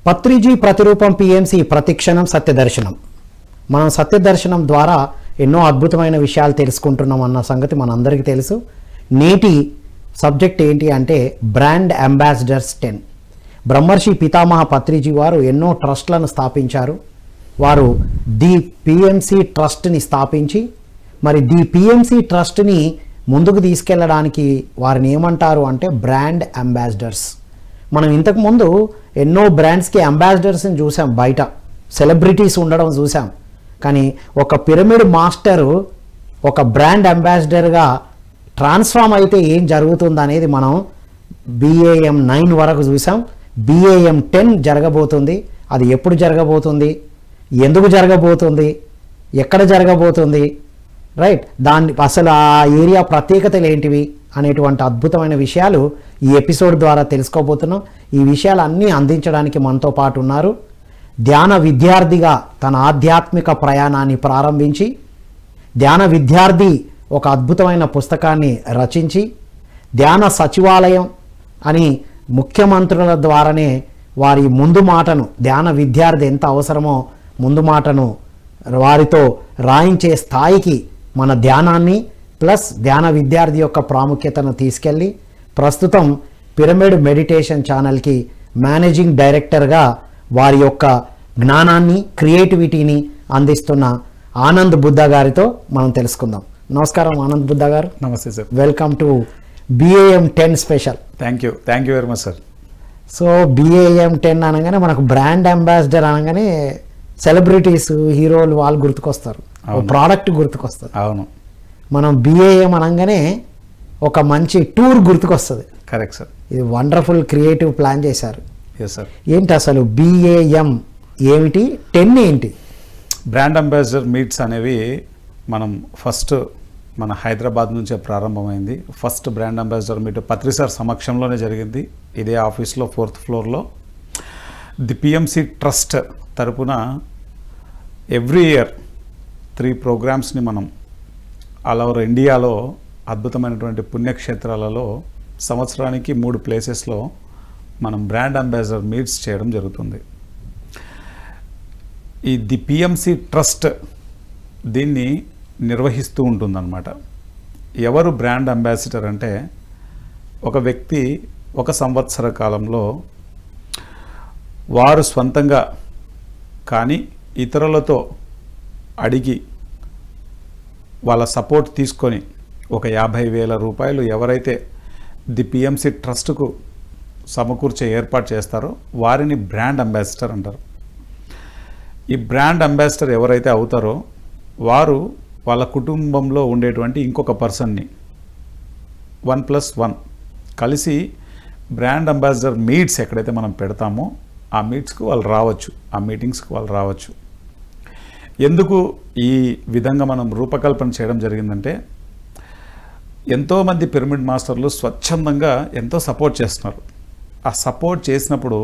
పత్రిజీ ప్రతిరూపం పిఎంసి ప్రతిక్షణం సత్యదర్శనం. మనం సత్యదర్శనం ద్వారా ఎన్నో అద్భుతమైన విషయాలు తెలుసుకుంటున్నాం అన్న సంగతి మనందరికీ తెలుసు. నేటి సబ్జెక్ట్ ఏంటి అంటే బ్రాండ్ అంబాసిడర్స్ 10. బ్రహ్మర్షి పితామహ పత్రిజీ వారు ఎన్నో ట్రస్ట్లను స్థాపించారు. వారు ది పిఎంసి ట్రస్ట్ని స్థాపించి మరి ది పిఎంసి ట్రస్ట్ని ముందుకు తీసుకెళ్ళడానికి వారిని ఏమంటారు అంటే బ్రాండ్ అంబాసిడర్స్. మనం ఇంతకుముందు ఎన్నో బ్రాండ్స్కి అంబాసిడర్స్ని చూసాం, బయట సెలబ్రిటీస్ ఉండడం చూసాం. కానీ ఒక పిరమిడ్ మాస్టరు ఒక బ్రాండ్ అంబాసిడర్గా ట్రాన్స్ఫార్మ్ అయితే ఏం జరుగుతుంది అనేది మనం BAM 9 వరకు చూసాం. BAM 10 జరగబోతుంది. అది ఎప్పుడు జరగబోతుంది, ఎందుకు జరగబోతుంది, ఎక్కడ జరగబోతుంది, రైట్, దాన్ని అసలు ఆ ఏరియా ప్రత్యేకతలు ఏంటివి అనేటువంటి అద్భుతమైన విషయాలు ఈ ఎపిసోడ్ ద్వారా తెలుసుకోబోతున్నాం. ఈ విషయాలన్నీ అందించడానికి మనతో పాటు ఉన్నారు. ధ్యాన విద్యార్థిగా తన ఆధ్యాత్మిక ప్రయాణాన్ని ప్రారంభించి ధ్యాన విద్యార్థి ఒక అద్భుతమైన పుస్తకాన్ని రచించి ధ్యాన సచివాలయం అని ముఖ్యమంత్రుల ద్వారానే వారి ముందు మాటను, ధ్యాన విద్యార్థి ఎంత అవసరమో ముందు మాటను వారితో రాయించే స్థాయికి మన ధ్యానాన్ని ప్లస్ ధ్యాన విద్యార్థి యొక్క ప్రాముఖ్యతను తీసుకెళ్ళి ప్రస్తుతం పిరమిడ్ మెడిటేషన్ ఛానల్కి మేనేజింగ్ డైరెక్టర్గా వారి యొక్క జ్ఞానాన్ని, క్రియేటివిటీని అందిస్తున్న ఆనంద్ బుద్ధ గారితో మనం తెలుసుకుందాం. నమస్కారం ఆనంద్ బుద్ధ గారు. నమస్తే sir. Welcome to BAM 10 special. Thank you very much sir. So BAM 10 అనగానే మనకు బ్రాండ్ అంబాసిడర్ అనగానే సెలబ్రిటీస్, హీరోలు వాళ్ళు గుర్తుకొస్తారు, ప్రోడక్ట్ గుర్తుకొస్తారు. అవును. మనం BAM అనగానే ఒక మంచి టూర్ గుర్తుకొస్తుంది. Correct sir. ఇది వండర్ఫుల్ క్రియేటివ్ ప్లాన్ చేశారు. Yes sir. ఏంటి అసలు BAM ఏమిటి, 10 ఏంటి? బ్రాండ్ అంబాసిడర్ మీట్స్ అనేవి మనం ఫస్ట్ మన హైదరాబాద్ నుంచే ప్రారంభమైంది. ఫస్ట్ బ్రాండ్ అంబాసిడర్ మీట్ పత్రి సార్ సమక్షంలోనే జరిగింది. ఇదే ఆఫీస్లో 4th ఫ్లోర్లో ది పిఎంసి ట్రస్ట్ తరపున ఎవ్రీ ఇయర్ 3 ప్రోగ్రామ్స్ని మనం ఆల్ ఓవర్ ఇండియాలో అద్భుతమైనటువంటి పుణ్యక్షేత్రాలలో సంవత్సరానికి 3 ప్లేసెస్లో మనం బ్రాండ్ అంబాసిడర్ మీట్స్ చేయడం జరుగుతుంది. ఈ ది పిఎంసి ట్రస్ట్ దీన్ని నిర్వహిస్తూ ఉంటుందన్నమాట. ఎవరు బ్రాండ్ అంబాసిడర్ అంటే ఒక వ్యక్తి ఒక సంవత్సర కాలంలో వారు స్వంతంగా కానీ ఇతరులతో అడిగి వాళ్ళ సపోర్ట్ తీసుకొని ఒక 50,000 రూపాయలు ఎవరైతే ది పిఎంసి ట్రస్ట్కు సమకూర్చే ఏర్పాటు చేస్తారో వారిని బ్రాండ్ అంబాసిడర్ అంటారు. ఈ బ్రాండ్ అంబాసిడర్ ఎవరైతే అవుతారో వారు వాళ్ళ కుటుంబంలో ఉండేటువంటి ఇంకొక పర్సన్ని 1+1 కలిసి బ్రాండ్ అంబాసిడర్ మీట్స్ ఎక్కడైతే మనం పెడతామో ఆ మీట్స్కి వాళ్ళు రావచ్చు, ఆ మీటింగ్స్కి వాళ్ళు రావచ్చు. ఎందుకు ఈ విధంగా మనం రూపకల్పన చేయడం జరిగిందంటే ఎంతోమంది పిరమిడ్ మాస్టర్లు స్వచ్ఛందంగా ఎంతో సపోర్ట్ చేస్తున్నారు. ఆ సపోర్ట్ చేసినప్పుడు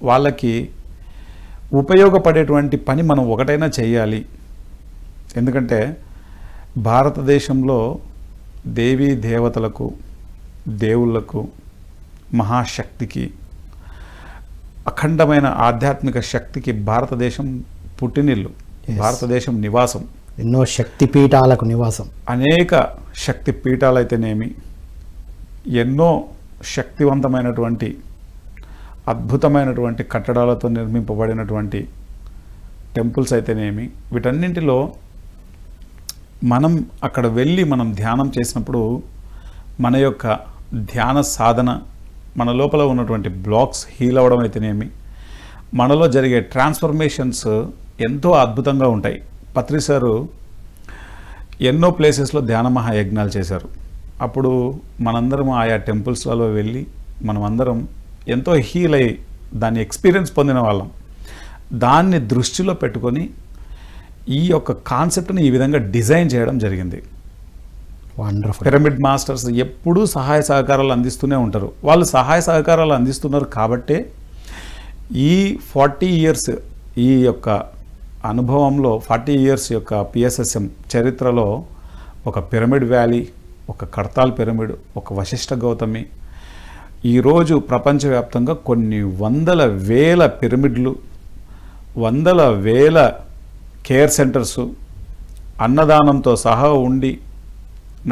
వాళ్ళకి ఉపయోగపడేటువంటి పని మనం ఒకటైనా చేయాలి. ఎందుకంటే భారతదేశంలో దేవీ దేవతలకు, దేవుళ్లకు, మహాశక్తికి, అఖండమైన ఆధ్యాత్మిక శక్తికి భారతదేశం పుట్టినిల్లు, భారతదేశం నివాసం. ఎన్నో శక్తి పీఠాలకు నివాసం. అనేక శక్తి పీఠాలైతేనేమి, ఎన్నో శక్తివంతమైనటువంటి అద్భుతమైనటువంటి కట్టడాలతో నిర్మింపబడినటువంటి టెంపుల్స్ అయితేనేమి, వీటన్నింటిలో మనం అక్కడ వెళ్ళి మనం ధ్యానం చేసినప్పుడు మన యొక్క ధ్యాన సాధన, మన లోపల ఉన్నటువంటి బ్లాక్స్ హీల్ అవ్వడం అయితేనేమి, మనలో జరిగే ట్రాన్స్ఫర్మేషన్స్ ఎంతో అద్భుతంగా ఉంటాయి. పత్రి సారు ఎన్నో ప్లేసెస్లో ధ్యాన మహాయజ్ఞాలు చేశారు. అప్పుడు మనందరం ఆయా టెంపుల్స్లలో వెళ్ళి మనమందరం ఎంతో హీల్ అయ్యి దాన్ని ఎక్స్పీరియన్స్ పొందిన వాళ్ళం. దాన్ని దృష్టిలో పెట్టుకొని ఈ యొక్క కాన్సెప్ట్ని ఈ విధంగా డిజైన్ చేయడం జరిగింది. వండర్ఫుల్. పిరమిడ్ మాస్టర్స్ ఎప్పుడూ సహాయ సహకారాలు అందిస్తూనే ఉంటారు. వాళ్ళు సహాయ సహకారాలు అందిస్తున్నారు కాబట్టే ఈ 40 ఇయర్స్ ఈ యొక్క అనుభవంలో 40 ఇయర్స్ యొక్క PSSM చరిత్రలో ఒక పిరమిడ్ వ్యాలీ, ఒక కర్తాల్ పిరమిడ్, ఒక వశిష్ఠ గౌతమి, ఈరోజు ప్రపంచవ్యాప్తంగా కొన్ని వందల వేల పిరమిడ్లు, వందల వేల కేర్ సెంటర్సు, అన్నదానంతో సహా ఉండి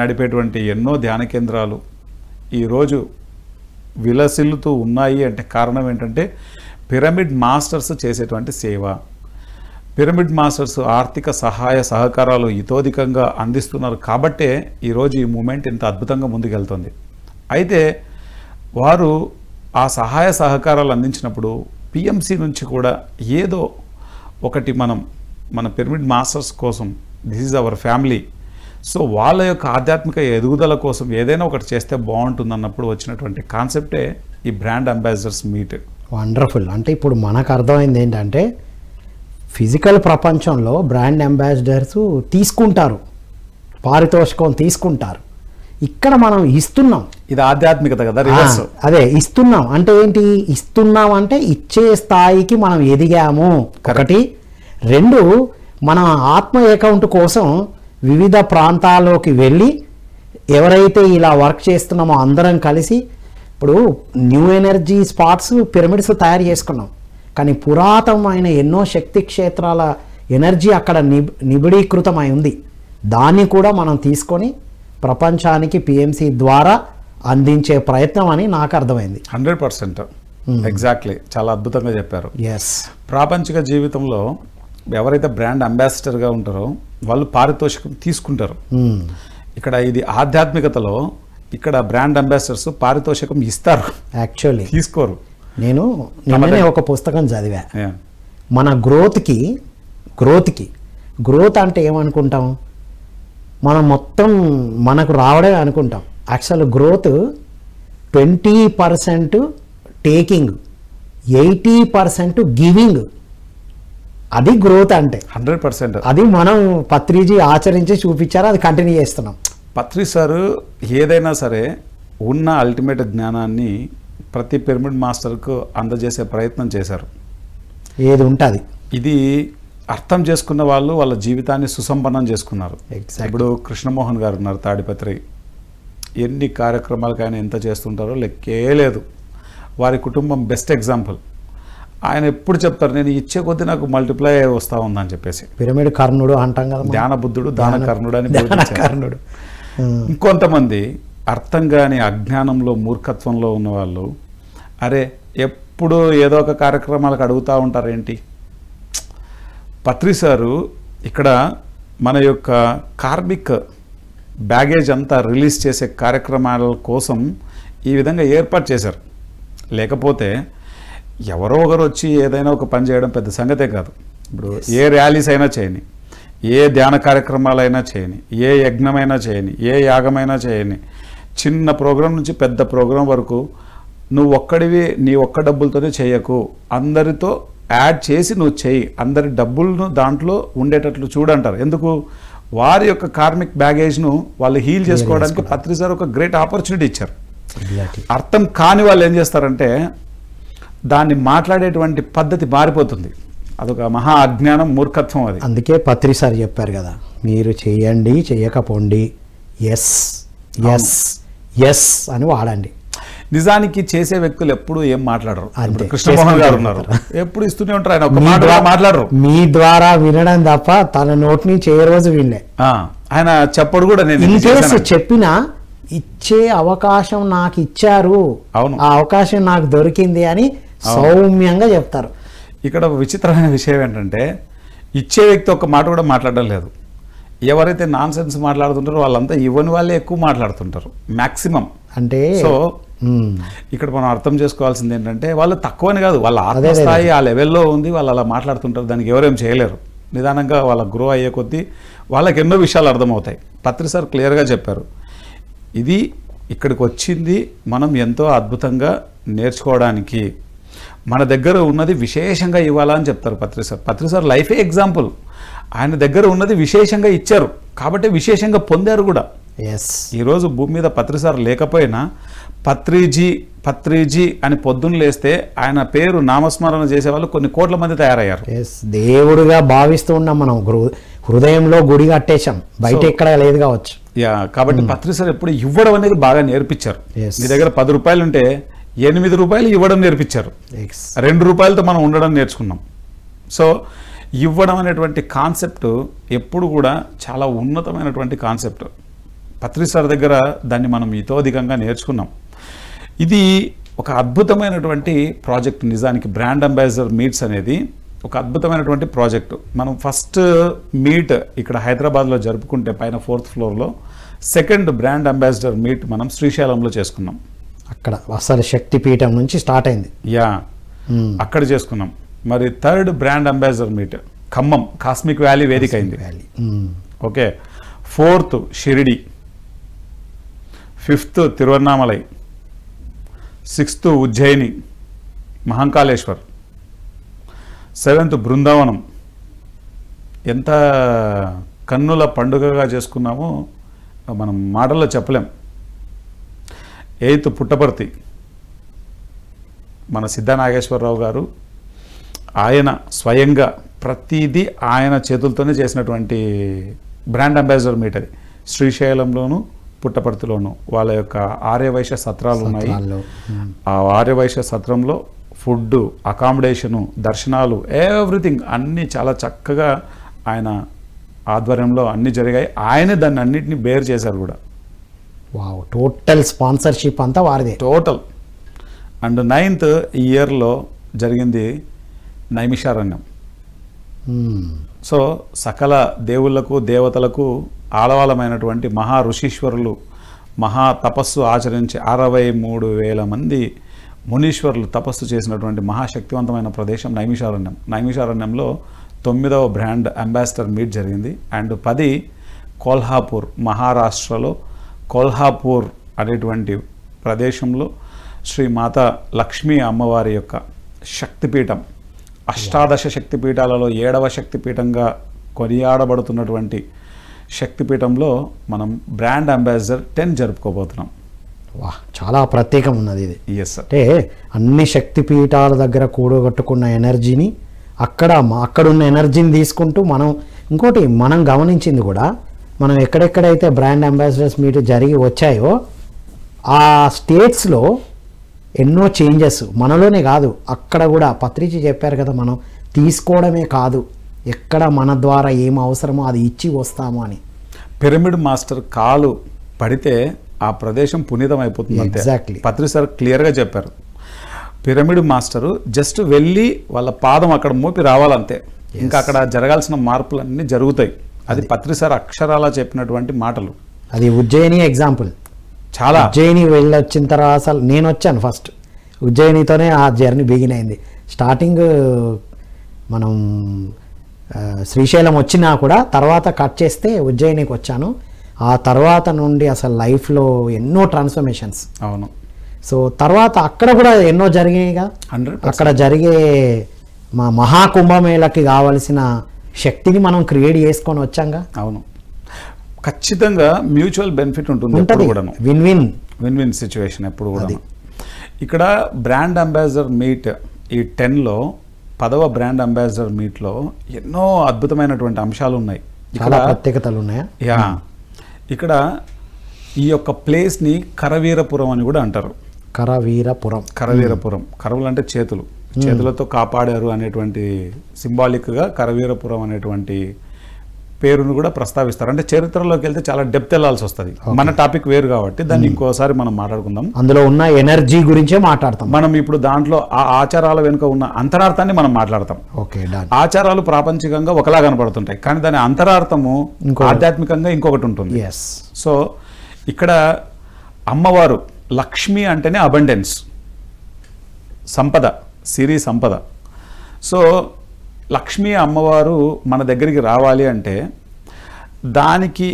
నడిపేటువంటి ఎన్నో ధ్యాన కేంద్రాలు ఈరోజు విలసిల్లుతూ ఉన్నాయి అంటే కారణం ఏంటంటే పిరమిడ్ మాస్టర్స్ చేసేటువంటి సేవ. పిరమిడ్ మాస్టర్స్ ఆర్థిక సహాయ సహకారాలు ఇతోధికంగా అందిస్తున్నారు కాబట్టే ఈరోజు ఈ మూమెంట్ ఇంత అద్భుతంగా ముందుకెళ్తుంది. అయితే వారు ఆ సహాయ సహకారాలు అందించినప్పుడు పిఎంసి నుంచి కూడా ఏదో ఒకటి మన పిరమిడ్ మాస్టర్స్ కోసం, this is our family, so వాళ్ళ యొక్క ఆధ్యాత్మిక ఎదుగుదల కోసం ఏదైనా ఒకటి చేస్తే బాగుంటుంది అన్నప్పుడు వచ్చినటువంటి కాన్సెప్టే ఈ బ్రాండ్ అంబాసిడర్స్ మీట్. వండర్ఫుల్. అంటే ఇప్పుడు మనకు అర్థమైంది ఏంటంటే ఫిజికల్ ప్రపంచంలో బ్రాండ్ అంబాసిడర్స్ తీసుకుంటారు, పారితోషికం తీసుకుంటారు. ఇక్కడ మనం ఇస్తున్నాం. ఇది ఆధ్యాత్మికత కదా, రివర్స్. అదే ఇస్తున్నాం అంటే ఏంటి? ఇస్తున్నాం అంటే ఇచ్చే స్థాయికి మనం ఎదిగాము ఒకటి. రెండు, మన ఆత్మ అకౌంట్ కోసం వివిధ ప్రాంతాల్లోకి వెళ్ళి ఎవరైతే ఇలా వర్క్ చేస్తున్నామో అందరం కలిసి ఇప్పుడు న్యూ ఎనర్జీ స్పాట్స్, పిరమిడ్స్ తయారు చేసుకున్నాం. కానీ పురాతనమైన ఎన్నో శక్తి క్షేత్రాల ఎనర్జీ అక్కడ నిబిడీకృతమై ఉంది. దాన్ని కూడా మనం తీసుకొని ప్రపంచానికి పిఎంసి ద్వారా అందించే ప్రయత్నం అని నాకు అర్థమైంది. 100% ఎగ్జాక్ట్లీ, చాలా అద్భుతంగా చెప్పారు. ఎస్. ప్రాపంచిక జీవితంలో ఎవరైతే బ్రాండ్ అంబాసిడర్గా ఉంటారో వాళ్ళు పారితోషికం తీసుకుంటారు. ఇక్కడ ఇది ఆధ్యాత్మికతలో ఇక్కడ బ్రాండ్ అంబాసిడర్స్ పారితోషికం ఇస్తారు, యాక్చువల్లీ తీసుకోరు. నేను నిన్ననే ఒక పుస్తకం చదివా. Yeah. మన గ్రోత్ అంటే ఏమనుకుంటాం? మనం మొత్తం మనకు రావడమే అనుకుంటాం. Actual growth 20% taking, 80% giving. అది గ్రోత్ అంటే 100%. అది మనం పత్రిజీ ఆచరించి చూపించారు, అది కంటిన్యూ చేస్తున్నాం. పత్రి సార్ ఏదైనా సరే ఉన్న అల్టిమేట్ జ్ఞానాన్ని ప్రతి పిరమిడ్ మాస్టర్కు అందజేసే ప్రయత్నం చేశారు. ఏది ఉంటుంది ఇది అర్థం చేసుకున్న వాళ్ళు వాళ్ళ జీవితాన్ని సుసంపన్నం చేసుకున్నారు. ఇప్పుడు కృష్ణమోహన్ గారు ఉన్నారు తాడిపత్రి, ఎన్ని కార్యక్రమాలకైనా ఎంత చేస్తుంటారో లెక్కే లేదు. వారి కుటుంబం బెస్ట్ ఎగ్జాంపుల్. ఆయన ఎప్పుడు చెప్తారు, నేను ఇచ్చే కొద్దీ నాకు మల్టిప్లై వస్తూ ఉందని చెప్పేసి. పిరమిడ్ కర్ణుడు అంటాం కదా, ధ్యాన బుద్ధుడు, దాన కర్ణుడు అని. కర్ణుడు. ఇంకొంతమంది అర్థం కాని అజ్ఞానంలో, మూర్ఖత్వంలో ఉన్నవాళ్ళు, అరే ఎప్పుడు ఏదో ఒక కార్యక్రమాలకు అడుగుతూ ఉంటారు ఏంటి. పత్రి సారు ఇక్కడ మన యొక్క కార్మిక్ బ్యాగేజ్ అంతా రిలీజ్ చేసే కార్యక్రమాల కోసం ఈ విధంగా ఏర్పాటు చేశారు. లేకపోతే ఎవరో ఒకరు వచ్చి ఏదైనా ఒక పని చేయడం పెద్ద సంగతే కాదు. ఇప్పుడు ఏ ర్యాలీస్ అయినా చేయని, ఏ ధ్యాన కార్యక్రమాలైనా చేయని, ఏ యజ్ఞమైనా చేయని, ఏ యాగమైనా చేయని, చిన్న ప్రోగ్రాం నుంచి పెద్ద ప్రోగ్రాం వరకు నువ్వు ఒక్కడివి నీ ఒక్క డబ్బులతోనే చేయకు, అందరితో యాడ్ చేసి నువ్వు చేయి, అందరి డబ్బులను దాంట్లో ఉండేటట్లు చూడంటారు. ఎందుకు? వారి యొక్క కార్మిక్ బ్యాగేజ్ను వాళ్ళు హీల్ చేసుకోవడానికి పత్రి సార్ ఒక గ్రేట్ ఆపర్చునిటీ ఇచ్చారు. అర్థం కాని వాళ్ళు ఏం చేస్తారంటే దాన్ని మాట్లాడేటువంటి పద్ధతి మారిపోతుంది. అదొక మహా అజ్ఞానం, మూర్ఖత్వం అది. అందుకే పత్రి సార్ చెప్పారు కదా, మీరు చేయండి, చేయకపోండి, ఎస్ ఎస్ ఎస్ అని వాడండి. నిజానికి చేసే వ్యక్తులు ఎప్పుడు ఏం మాట్లాడరు. కృష్ణమోహన్ గారు ఉన్నారు, ఎప్పుడు ఇస్తూనే ఉంటారు, ఆయన ఒక మాట మాట్లాడరు. మీ ద్వారా వినడం తప్ప తన నోటి నుంచి ఏ రోజు వినలే. ఆయన చెప్పడు కూడా. నేను చెప్పినా ఇచ్చే అవకాశం నాకు ఇచ్చారు, అవును, ఆ అవకాశం నాకు దొరికింది అని సౌమ్యంగా చెప్తారు. ఇక్కడ విచిత్రమైన విషయం ఏంటంటే ఇచ్చే వ్యక్తి ఒక మాట కూడా మాట్లాడడం లేదు. ఎవరైతే నాన్ సెన్స్ మాట్లాడుతుంటారో వాళ్ళంతా ఇవ్వని వాళ్ళే ఎక్కువ మాట్లాడుతుంటారు మ్యాక్సిమం. అంటే సో ఇక్కడ మనం అర్థం చేసుకోవాల్సింది ఏంటంటే వాళ్ళు తక్కువని కాదు, వాళ్ళ ఆత్మస్థాయి ఆ లెవెల్లో ఉంది, వాళ్ళు అలా మాట్లాడుతుంటారు, దానికి ఎవరేం చేయలేరు. నిదానంగా వాళ్ళ గ్రో అయ్యే కొద్దీ వాళ్ళకి ఎన్నో విషయాలు అర్థమవుతాయి. పత్రి సార్ క్లియర్గా చెప్పారు, ఇది ఇక్కడికి వచ్చింది మనం ఎంతో అద్భుతంగా నేర్చుకోవడానికి, మన దగ్గర ఉన్నది విశేషంగా ఇవ్వాలా అని చెప్తారు పత్రి సార్. పత్రి సార్ లైఫే ఎగ్జాంపుల్. ఆయన దగ్గర ఉన్నది విశేషంగా ఇచ్చారు కాబట్టి విశేషంగా పొందారు కూడా. ఈరోజు భూమి మీద పత్రి సార్ లేకపోయినా పత్రిజీ అని పొద్దున్న లేస్తే ఆయన పేరు నామస్మరణ చేసేవాళ్ళు కొన్ని కోట్ల మంది తయారయ్యారు. దేవుడుగా భావిస్తూ ఉన్నాం మనం, హృదయంలో గుడి కట్టేశాం, బయట ఎక్కడ లేదు కావచ్చు. కాబట్టి పత్రి సార్ ఎప్పుడు ఇవ్వడం అనేది బాగా నేర్పించారు. Yes. మీ దగ్గర 10 రూపాయలు ఉంటే రూపాయలు ఇవ్వడం నేర్పించారు. 2 రూపాయలతో మనం ఉండడం నేర్చుకున్నాం. సో ఇవ్వడం అనేటువంటి కాన్సెప్ట్ ఎప్పుడు కూడా చాలా ఉన్నతమైనటువంటి కాన్సెప్ట్. పత్రి సార్ దగ్గర దాన్ని మనం ఇతోధికంగా నేర్చుకున్నాం. ఇది ఒక అద్భుతమైనటువంటి ప్రాజెక్ట్. నిజానికి బ్రాండ్ అంబాసిడర్ మీట్స్ అనేది ఒక అద్భుతమైనటువంటి ప్రాజెక్టు. మనం ఫస్ట్ మీట్ ఇక్కడ హైదరాబాద్లో జరుపుకుంటే పైన 4th ఫ్లోర్లో, సెకండ్ బ్రాండ్ అంబాసిడర్ మీట్ మనం శ్రీశైలంలో చేసుకున్నాం. అక్కడ అసలు శక్తిపీఠం నుంచి స్టార్ట్ అయింది. అక్కడ చేసుకున్నాం. మరి third brand ambassador meet Khammam cosmic valley వేదిక అయింది. Okay. 4th Shirdi, 5th Tiruvannamalai, 6th Ujjaini Mahankaleshwar, 7th Brindavanam. ఎంత కన్నుల పండుగగా చేసుకున్నామో మనం మాటల్లో చెప్పలేం. 8th పుట్టపర్తి మన సిద్ధా నాగేశ్వరరావు గారు, ఆయన స్వయంగా ప్రతిదీ ఆయన చేతులతోనే చేసినటువంటి బ్రాండ్ అంబాసిడర్ మీట్ అది. శ్రీశైలంలోను పుట్టపర్తిలోను వాళ్ళ యొక్క ఆర్యవైశ్య సత్రాలు ఉన్నాయి. ఆ ఆర్యవైశ్య సత్రంలో ఫుడ్, అకామిడేషను, దర్శనాలు, ఎవ్రీథింగ్ అన్నీ చాలా చక్కగా ఆయన ఆధ్వర్యంలో అన్నీ జరిగాయి. ఆయనే దాన్ని అన్నింటినీ బేర్ చేశారు కూడా. వావ్, టోటల్ స్పాన్సర్షిప్ అంతా వారిదే టోటల్. అండ్ 9th ఇయర్లో జరిగింది నైమిషారణ్యం. సో సకల దేవుళ్లకు దేవతలకు ఆలవాలమైనటువంటి మహా ఋషీశ్వరులు మహా తపస్సు ఆచరించి 63,000 మంది మునీశ్వరులు తపస్సు చేసినటువంటి మహాశక్తివంతమైన ప్రదేశం నైమిషారణ్యం. నైమిషారణ్యంలో 9వ బ్రాండ్ అంబాసిడర్ మీట్ జరిగింది. అండ్ 10 కోల్హాపూర్, మహారాష్ట్రలో కోల్హాపూర్ అనేటువంటి ప్రదేశంలో శ్రీ మాతా లక్ష్మీ అమ్మవారి యొక్క శక్తిపీఠం, అష్టాదశ శక్తిపీఠాలలో 7వ శక్తిపీఠంగా కొనియాడబడుతున్నటువంటి శక్తిపీఠంలో మనం బ్రాండ్ అంబాసిడర్ 10 జరుపుకోబోతున్నాం. వా, చాలా ప్రత్యేకం ఉన్నది ఇది. Yes sir. అంటే అన్ని శక్తిపీఠాల దగ్గర కూడగట్టుకున్న ఎనర్జీని అక్కడున్న ఎనర్జీని తీసుకుంటూ మనం ఇంకోటి మనం గమనించింది కూడా, మనం ఎక్కడెక్కడైతే బ్రాండ్ అంబాసిడర్స్ మీట్ జరిగి వచ్చాయో ఆ స్టేట్స్లో ఎన్నో చేంజెస్ మనలోనే కాదు అక్కడ కూడా. పత్రిచి చెప్పారు కదా, మనం తీసుకోవడమే కాదు, ఎక్కడ మన ద్వారా ఏం అవసరమో అది ఇచ్చి వస్తాము అని. పిరమిడ్ మాస్టర్ కాలు పడితే ఆ ప్రదేశం పునీతం అయిపోతుంది. ఎగ్జాక్ట్లీ. పత్రి సార్ క్లియర్గా చెప్పారు. పిరమిడ్ మాస్టరు జస్ట్ వెళ్ళి వాళ్ళ పాదం అక్కడ మోపి రావాలంతే. ఇంకా అక్కడ జరగాల్సిన మార్పులన్నీ జరుగుతాయి. అది పత్రి సార్ అక్షరాలా చెప్పినటువంటి మాటలు. అది ఉజ్జయిని ఎగ్జాంపుల్. చాలా ఉజ్జయిని వెళ్ళొచ్చిన తర్వాత అసలు నేను వచ్చాను ఫస్ట్ ఉజ్జయినితోనే ఆ జర్నీ బిగిన్ అయింది. స్టార్టింగ్ మనం శ్రీశైలం వచ్చినా కూడా తర్వాత కట్ చేస్తే ఉజ్జయినికి వచ్చాను. ఆ తర్వాత నుండి అసలు లైఫ్లో ఎన్నో ట్రాన్స్ఫర్మేషన్స్. అవును. సో తర్వాత అక్కడ కూడా ఎన్నో జరిగాయిగా. 100%. అక్కడ జరిగే మా మహాకుంభమేళకి కావలసిన శక్తిని మనం క్రియేట్ చేసుకొని వచ్చాంగా. అవును, ఖచ్చితంగా మ్యూచువల్ బెనిఫిట్ ఉంటుంది. Win win win win situation ఎప్పుడు కూడా. ఇక్కడ బ్రాండ్ అంబాసిడర్ మీట్ ఈ 10లో 10వ బ్రాండ్ అంబాసిడర్ మీట్లో ఎన్నో అద్భుతమైనటువంటి అంశాలు ఉన్నాయి. చాలా ప్రత్యేకతలు ఉన్నాయా? యా, ఇక్కడ ఈ యొక్క ప్లేస్ని కరవీరపురం అని కూడా అంటారు. కరవీరపురం. కరవులు అంటే చేతులు, చేతులతో కాపాడారు అనేటువంటి సింబాలిక్గా కరవీరపురం అనేటువంటి పేరును కూడా ప్రస్తావిస్తారు. అంటే చరిత్రలోకి వెళ్తే చాలా డెప్త్ వెళ్ళాల్సి వస్తుంది. మన టాపిక్ వేరు కాబట్టి దాన్ని ఇంకోసారి మనం మాట్లాడుకుందాం. అందులో ఉన్న ఎనర్జీ గురించే మాట్లాడతాం మనం ఇప్పుడు. దాంట్లో ఆ ఆచారాల వెనుక ఉన్న అంతరార్థాన్ని మనం మాట్లాడతాం. ఓకే. ఆచారాలు ప్రాపంచికంగా ఒకలా కనపడుతుంటాయి, కానీ దాని అంతరార్థము ఆధ్యాత్మికంగా ఇంకొకటి ఉంటుంది. సో ఇక్కడ అమ్మవారు లక్ష్మి అంటేనే అబండెన్స్, సంపద, సిరి సంపద. సో లక్ష్మీ అమ్మవారు మన దగ్గరికి రావాలి అంటే దానికి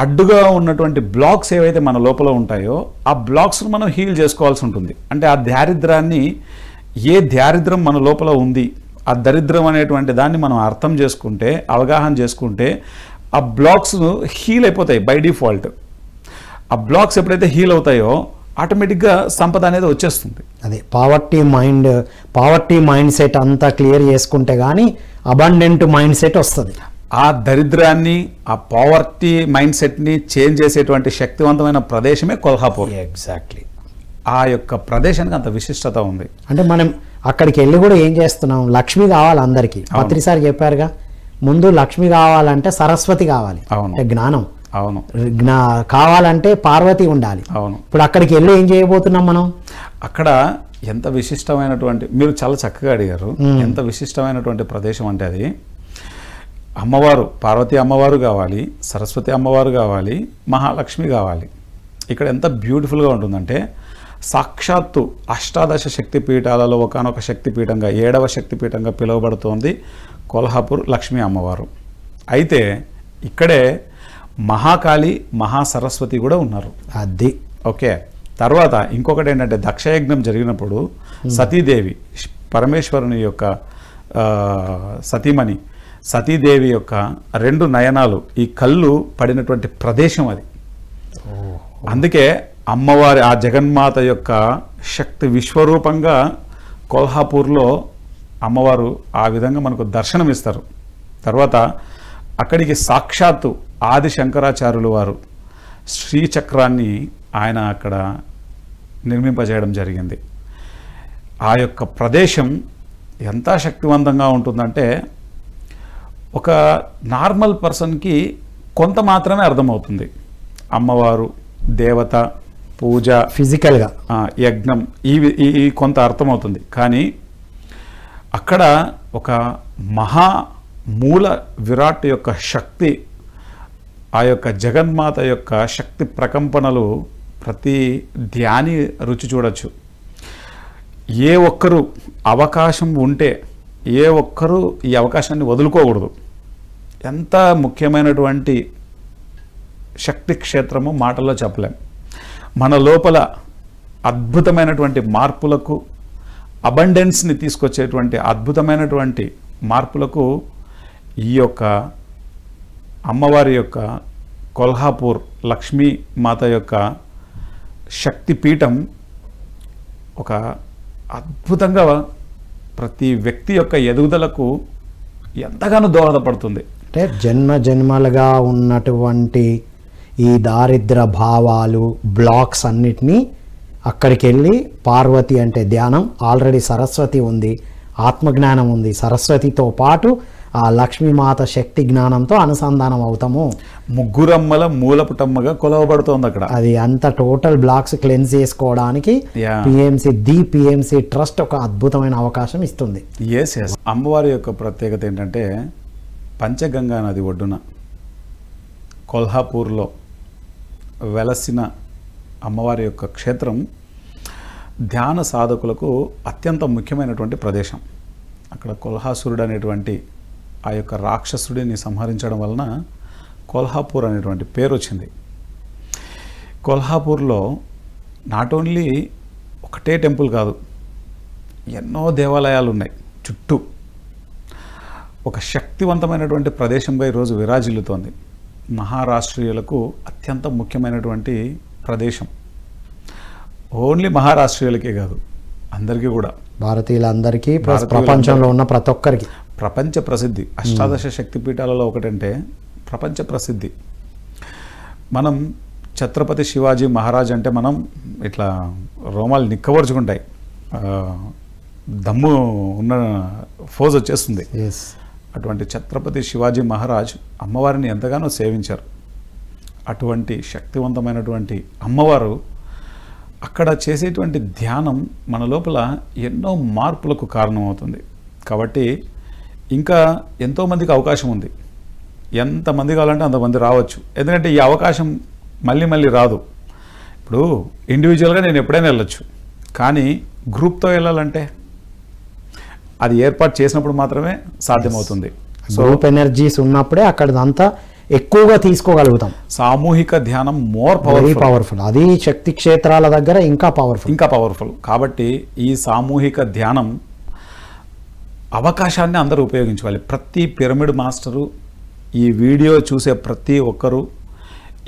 అడ్డుగా ఉన్నటువంటి బ్లాక్స్ ఏవైతే మన లోపల ఉంటాయో ఆ బ్లాక్స్ను మనం హీల్ చేసుకోవాల్సి ఉంటుంది. అంటే ఆ దారిద్రాన్ని, ఏ దారిద్రం మన లోపల ఉంది, ఆ దరిద్రం అనేటువంటి దాన్ని మనం అర్థం చేసుకుంటే, అవగాహన చేసుకుంటే ఆ బ్లాక్స్ హీల్ అయిపోతాయి బై డిఫాల్ట్. ఆ బ్లాక్స్ ఎప్పుడైతే హీల్ అవుతాయో ఆటోమేటిక్గా సంపద అనేది వచ్చేస్తుంది. అదే పావర్టీ మైండ్ సెట్ అంతా క్లియర్ చేసుకుంటే కానీ అబండెంట్ మైండ్ సెట్ వస్తుంది. ఆ దరిద్రాన్ని, ఆ పావర్టీ మైండ్ సెట్ని చేంజ్ చేసేటువంటి శక్తివంతమైన ప్రదేశమే కొల్హాపూర్. ఎగ్జాక్ట్లీ. ఆ యొక్క ప్రదేశానికి అంత విశిష్టత ఉంది. అంటే మనం అక్కడికి వెళ్ళి కూడా ఏం చేస్తున్నాం, లక్ష్మి కావాలి అందరికీ. పత్రిసారి చెప్పారుగా, ముందు లక్ష్మి కావాలంటే సరస్వతి కావాలి, అవును. అంటే జ్ఞానం. అవును, కావాలంటే పార్వతి ఉండాలి. అవును. ఇప్పుడు అక్కడికి వెళ్ళి ఏం చేయబోతున్నాం మనం? అక్కడ ఎంత విశిష్టమైనటువంటి, మీరు చాలా చక్కగా అడిగారు, ఎంత విశిష్టమైనటువంటి ప్రదేశం అంటే అది అమ్మవారు, పార్వతీ అమ్మవారు కావాలి, సరస్వతి అమ్మవారు కావాలి, మహాలక్ష్మి కావాలి. ఇక్కడ ఎంత బ్యూటిఫుల్గా ఉంటుందంటే సాక్షాత్తు అష్టాదశ శక్తిపీఠాలలో ఒకనొక శక్తిపీఠంగా 7వ శక్తిపీఠంగా పిలువబడుతోంది కొల్హాపూర్ లక్ష్మీ అమ్మవారు. అయితే ఇక్కడే మహాకాళి, మహాసరస్వతి కూడా ఉన్నారు. అది ఓకే. తర్వాత ఇంకొకటి ఏంటంటే దక్షయజ్ఞం జరిగినప్పుడు సతీదేవి, పరమేశ్వరుని యొక్క సతీమణి సతీదేవి యొక్క 2 నయనాలు, ఈ కళ్ళు పడినటువంటి ప్రదేశం అది. అందుకే అమ్మవారి ఆ జగన్మాత యొక్క శక్తి విశ్వరూపంగా కొల్హాపూర్లో అమ్మవారు ఆ విధంగా మనకు దర్శనమిస్తారు. తర్వాత అక్కడికి సాక్షాత్తు ఆది శంకరాచార్యులు వారు శ్రీచక్రాన్ని ఆయన అక్కడ నిర్మింపజేయడం జరిగింది. ఆ యొక్క ప్రదేశం ఎంత శక్తివంతంగా ఉంటుందంటే ఒక నార్మల్ పర్సన్కి కొంత మాత్రమే అర్థమవుతుంది. అమ్మవారు, దేవత, పూజ, ఫిజికల్గా యజ్ఞం ఈ కొంత అర్థమవుతుంది. కానీ అక్కడ ఒక మహా మూల విరాట్ యొక్క శక్తి, ఆ యొక్క జగన్మాత యొక్క శక్తి ప్రకంపనలు ప్రతి ధ్యాని రుచి చూడొచ్చు. ఏ ఒక్కరు అవకాశం ఉంటే ఏ ఒక్కరూ ఈ అవకాశాన్ని వదులుకోకూడదు. ఎంత ముఖ్యమైనటువంటి శక్తి క్షేత్రము మాటల్లో చెప్పలేం. మన లోపల అద్భుతమైనటువంటి మార్పులకు, అబండెన్స్ని తీసుకొచ్చేటువంటి అద్భుతమైనటువంటి మార్పులకు ఈ యొక్క అమ్మవారి యొక్క కొల్హాపూర్ లక్ష్మీ మాత యొక్క శక్తిపీఠం ఒక అద్భుతంగా ప్రతి వ్యక్తి యొక్క ఎదుగుదలకు ఎంతగానో దోహదపడుతుంది. అంటే జన్మ జన్మలుగా ఉన్నటువంటి ఈ దారిద్ర భావాలు, బ్లాక్స్ అన్నిటినీ అక్కడికి వెళ్ళి పార్వతి అంటే ధ్యానం, ఆల్రెడీ సరస్వతి ఉంది, ఆత్మజ్ఞానం ఉంది, సరస్వతితో పాటు ఆ లక్ష్మీమాత శక్తి జ్ఞానంతో అనుసంధానం అవుతాము. ముగ్గురమ్మల మూలపుటమ్మగా కొలవబడుతోంది అక్కడ. అది అంత టోటల్ బ్లాక్స్ క్లెన్స్ చేసుకోవడానికి Yeah. పిఎంసి ట్రస్ట్ ఒక అద్భుతమైన అవకాశం ఇస్తుంది. ఎస్. అమ్మవారి యొక్క ప్రత్యేకత ఏంటంటే పంచగంగా నది ఒడ్డున కొల్హాపూర్లో వెలసిన అమ్మవారి యొక్క క్షేత్రం ధ్యాన సాధకులకు అత్యంత ముఖ్యమైనటువంటి ప్రదేశం. అక్కడ కొల్హాసురుడు అనేటువంటి ఆ యొక్క రాక్షసుడిని సంహరించడం వలన కొల్హాపూర్ అనేటువంటి పేరు వచ్చింది. కొల్హాపూర్లో నాట్ ఓన్లీ ఒకటే టెంపుల్ కాదు, ఎన్నో దేవాలయాలు ఉన్నాయి చుట్టూ. ఒక శక్తివంతమైనటువంటి ప్రదేశంగా ఈరోజు విరాజిల్లుతోంది. మహారాష్ట్రీయులకు అత్యంత ముఖ్యమైనటువంటి ప్రదేశం. ఓన్లీ మహారాష్ట్రీయులకే కాదు, అందరికీ కూడా, భారతీయులందరికీ ప్లస్ ప్రపంచంలో ఉన్న ప్రతి ఒక్కరికి ప్రపంచ ప్రసిద్ధి. అష్టాదశ శక్తిపీఠాలలో ఒకటంటే ప్రపంచ ప్రసిద్ధి. మనం ఛత్రపతి శివాజీ మహారాజ్ అంటే మనం ఇట్లా రోమాలు నిక్కబరుచుకుంటాయి, దమ్ము ఉన్న ఫోజ్ వచ్చేస్తుంది. అటువంటి ఛత్రపతి శివాజీ మహారాజ్ అమ్మవారిని ఎంతగానో సేవించారు. అటువంటి శక్తివంతమైనటువంటి అమ్మవారు అక్కడ చేసేటువంటి ధ్యానం మన లోపల ఎన్నో మార్పులకు కారణమవుతుంది. కాబట్టి ఇంకా ఎంతోమందికి అవకాశం ఉంది. ఎంతమంది కావాలంటే అంతమంది రావచ్చు. ఎందుకంటే ఈ అవకాశం మళ్ళీ మళ్ళీ రాదు. ఇప్పుడు ఇండివిజువల్గా నేను ఎప్పుడైనా వెళ్ళొచ్చు, కానీ గ్రూప్తో వెళ్ళాలంటే అది ఏర్పాటు చేసినప్పుడు మాత్రమే సాధ్యమవుతుంది. గ్రూప్ ఎనర్జీస్ ఉన్నప్పుడే అక్కడంతా ఎక్కువగా తీసుకోగలుగుతాం. సామూహిక ధ్యానం పవర్ఫుల్. అది శక్తి క్షేత్రాల దగ్గర ఇంకా పవర్ఫుల్. కాబట్టి ఈ సామూహిక ధ్యానం అవకాశాన్ని అందరూ ఉపయోగించుకోవాలి. ప్రతి పిరమిడ్ మాస్టరు, ఈ వీడియో చూసే ప్రతి ఒక్కరూ,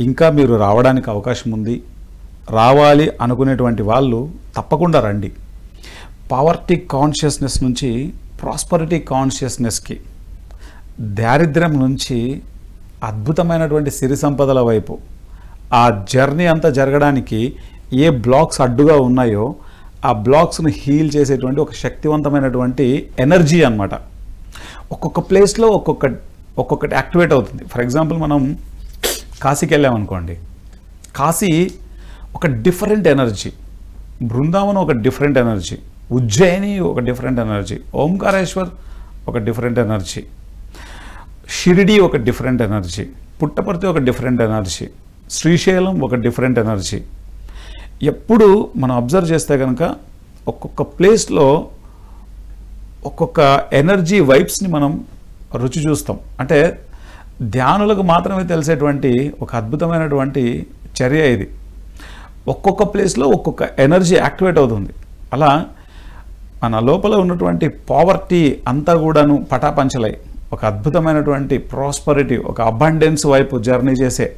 ఇంకా మీరు రావడానికి అవకాశం ఉంది, రావాలి అనుకునేటువంటి వాళ్ళు తప్పకుండా రండి. పావర్టీ కాన్షియస్నెస్ నుంచి ప్రాస్పరిటీ కాన్షియస్నెస్కి, దారిద్ర్యం నుంచి అద్భుతమైనటువంటి సిరి సంపదల వైపు ఆ జర్నీ అంతా జరగడానికి ఏ బ్లాక్స్ అడ్డుగా ఉన్నాయో ఆ బ్లాక్స్ను హీల్ చేసేటువంటి ఒక శక్తివంతమైనటువంటి ఎనర్జీ అన్నమాట. ఒక్కొక్క ప్లేస్లో ఒక్కొక్కటి యాక్టివేట్ అవుతుంది. ఫర్ ఎగ్జాంపుల్ మనం కాశీకి వెళ్ళామనుకోండి, కాశీ ఒక డిఫరెంట్ ఎనర్జీ, బృందావనం ఒక డిఫరెంట్ ఎనర్జీ, ఉజ్జయిని ఒక డిఫరెంట్ ఎనర్జీ, ఓంకారేశ్వర్ ఒక డిఫరెంట్ ఎనర్జీ, షిరిడి ఒక డిఫరెంట్ ఎనర్జీ, పుట్టపర్తి ఒక డిఫరెంట్ ఎనర్జీ, శ్రీశైలం ఒక డిఫరెంట్ ఎనర్జీ. ఎప్పుడు మనం అబ్జర్వ్ చేస్తే కనుక ఒక్కొక్క ప్లేస్లో ఒక్కొక్క ఎనర్జీ వైబ్స్ని మనం రుచి చూస్తాం. అంటే ధ్యానులకు మాత్రమే తెలిసేటువంటి ఒక అద్భుతమైనటువంటి చర్య ఇది. ఒక్కొక్క ప్లేస్లో ఒక్కొక్క ఎనర్జీ యాక్టివేట్ అవుతుంది. అలా మన లోపల ఉన్నటువంటి పావర్టీ అంతా కూడాను పటాపంచలై ఒక అద్భుతమైనటువంటి ప్రాస్పరిటీ, ఒక అబండెన్స్ వైపు జర్నీ చేసే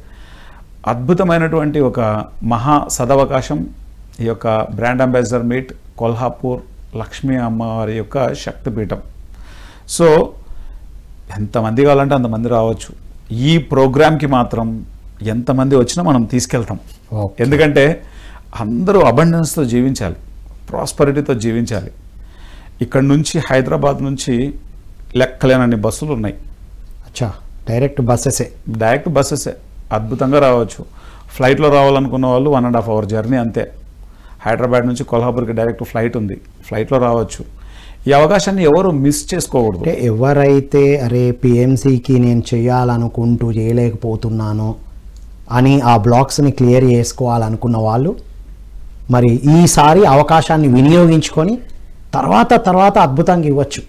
అద్భుతమైనటువంటి ఒక మహా సదవకాశం ఈ యొక్క brand ambassador meet Kolhapur Lakshmi అమ్మవారి యొక్క శక్తిపీఠం. సో ఎంతమంది కావాలంటే అంతమంది రావచ్చు. ఈ ప్రోగ్రామ్కి మాత్రం ఎంతమంది వచ్చినా మనం తీసుకెళ్తాం. ఎందుకంటే అందరూ అబండెన్స్తో జీవించాలి, ప్రాస్పరిటీతో జీవించాలి. ఇక్కడ నుంచి హైదరాబాద్ నుంచి లెక్కలేనన్ని బస్సులు ఉన్నాయి. అచ్చా, డైరెక్ట్ బస్సెసే అద్భుతంగా రావచ్చు. ఫ్లైట్లో రావాలనుకున్న వాళ్ళు 1.5 hour జర్నీ అంతే. హైదరాబాద్ నుంచి కొల్హాపూర్కి డైరెక్ట్ ఫ్లైట్ ఉంది, ఫ్లైట్లో రావచ్చు. ఈ అవకాశాన్ని ఎవరు మిస్ చేసుకోకూడదు. అంటే ఎవరైతే అరే పిఎంసికి నేను చేయాలనుకుంటూ చేయలేకపోతున్నాను అని ఆ బ్లాక్స్ని క్లియర్ చేసుకోవాలనుకున్న వాళ్ళు మరి ఈసారి అవకాశాన్ని వినియోగించుకొని తర్వాత అద్భుతంగా ఇవ్వచ్చు.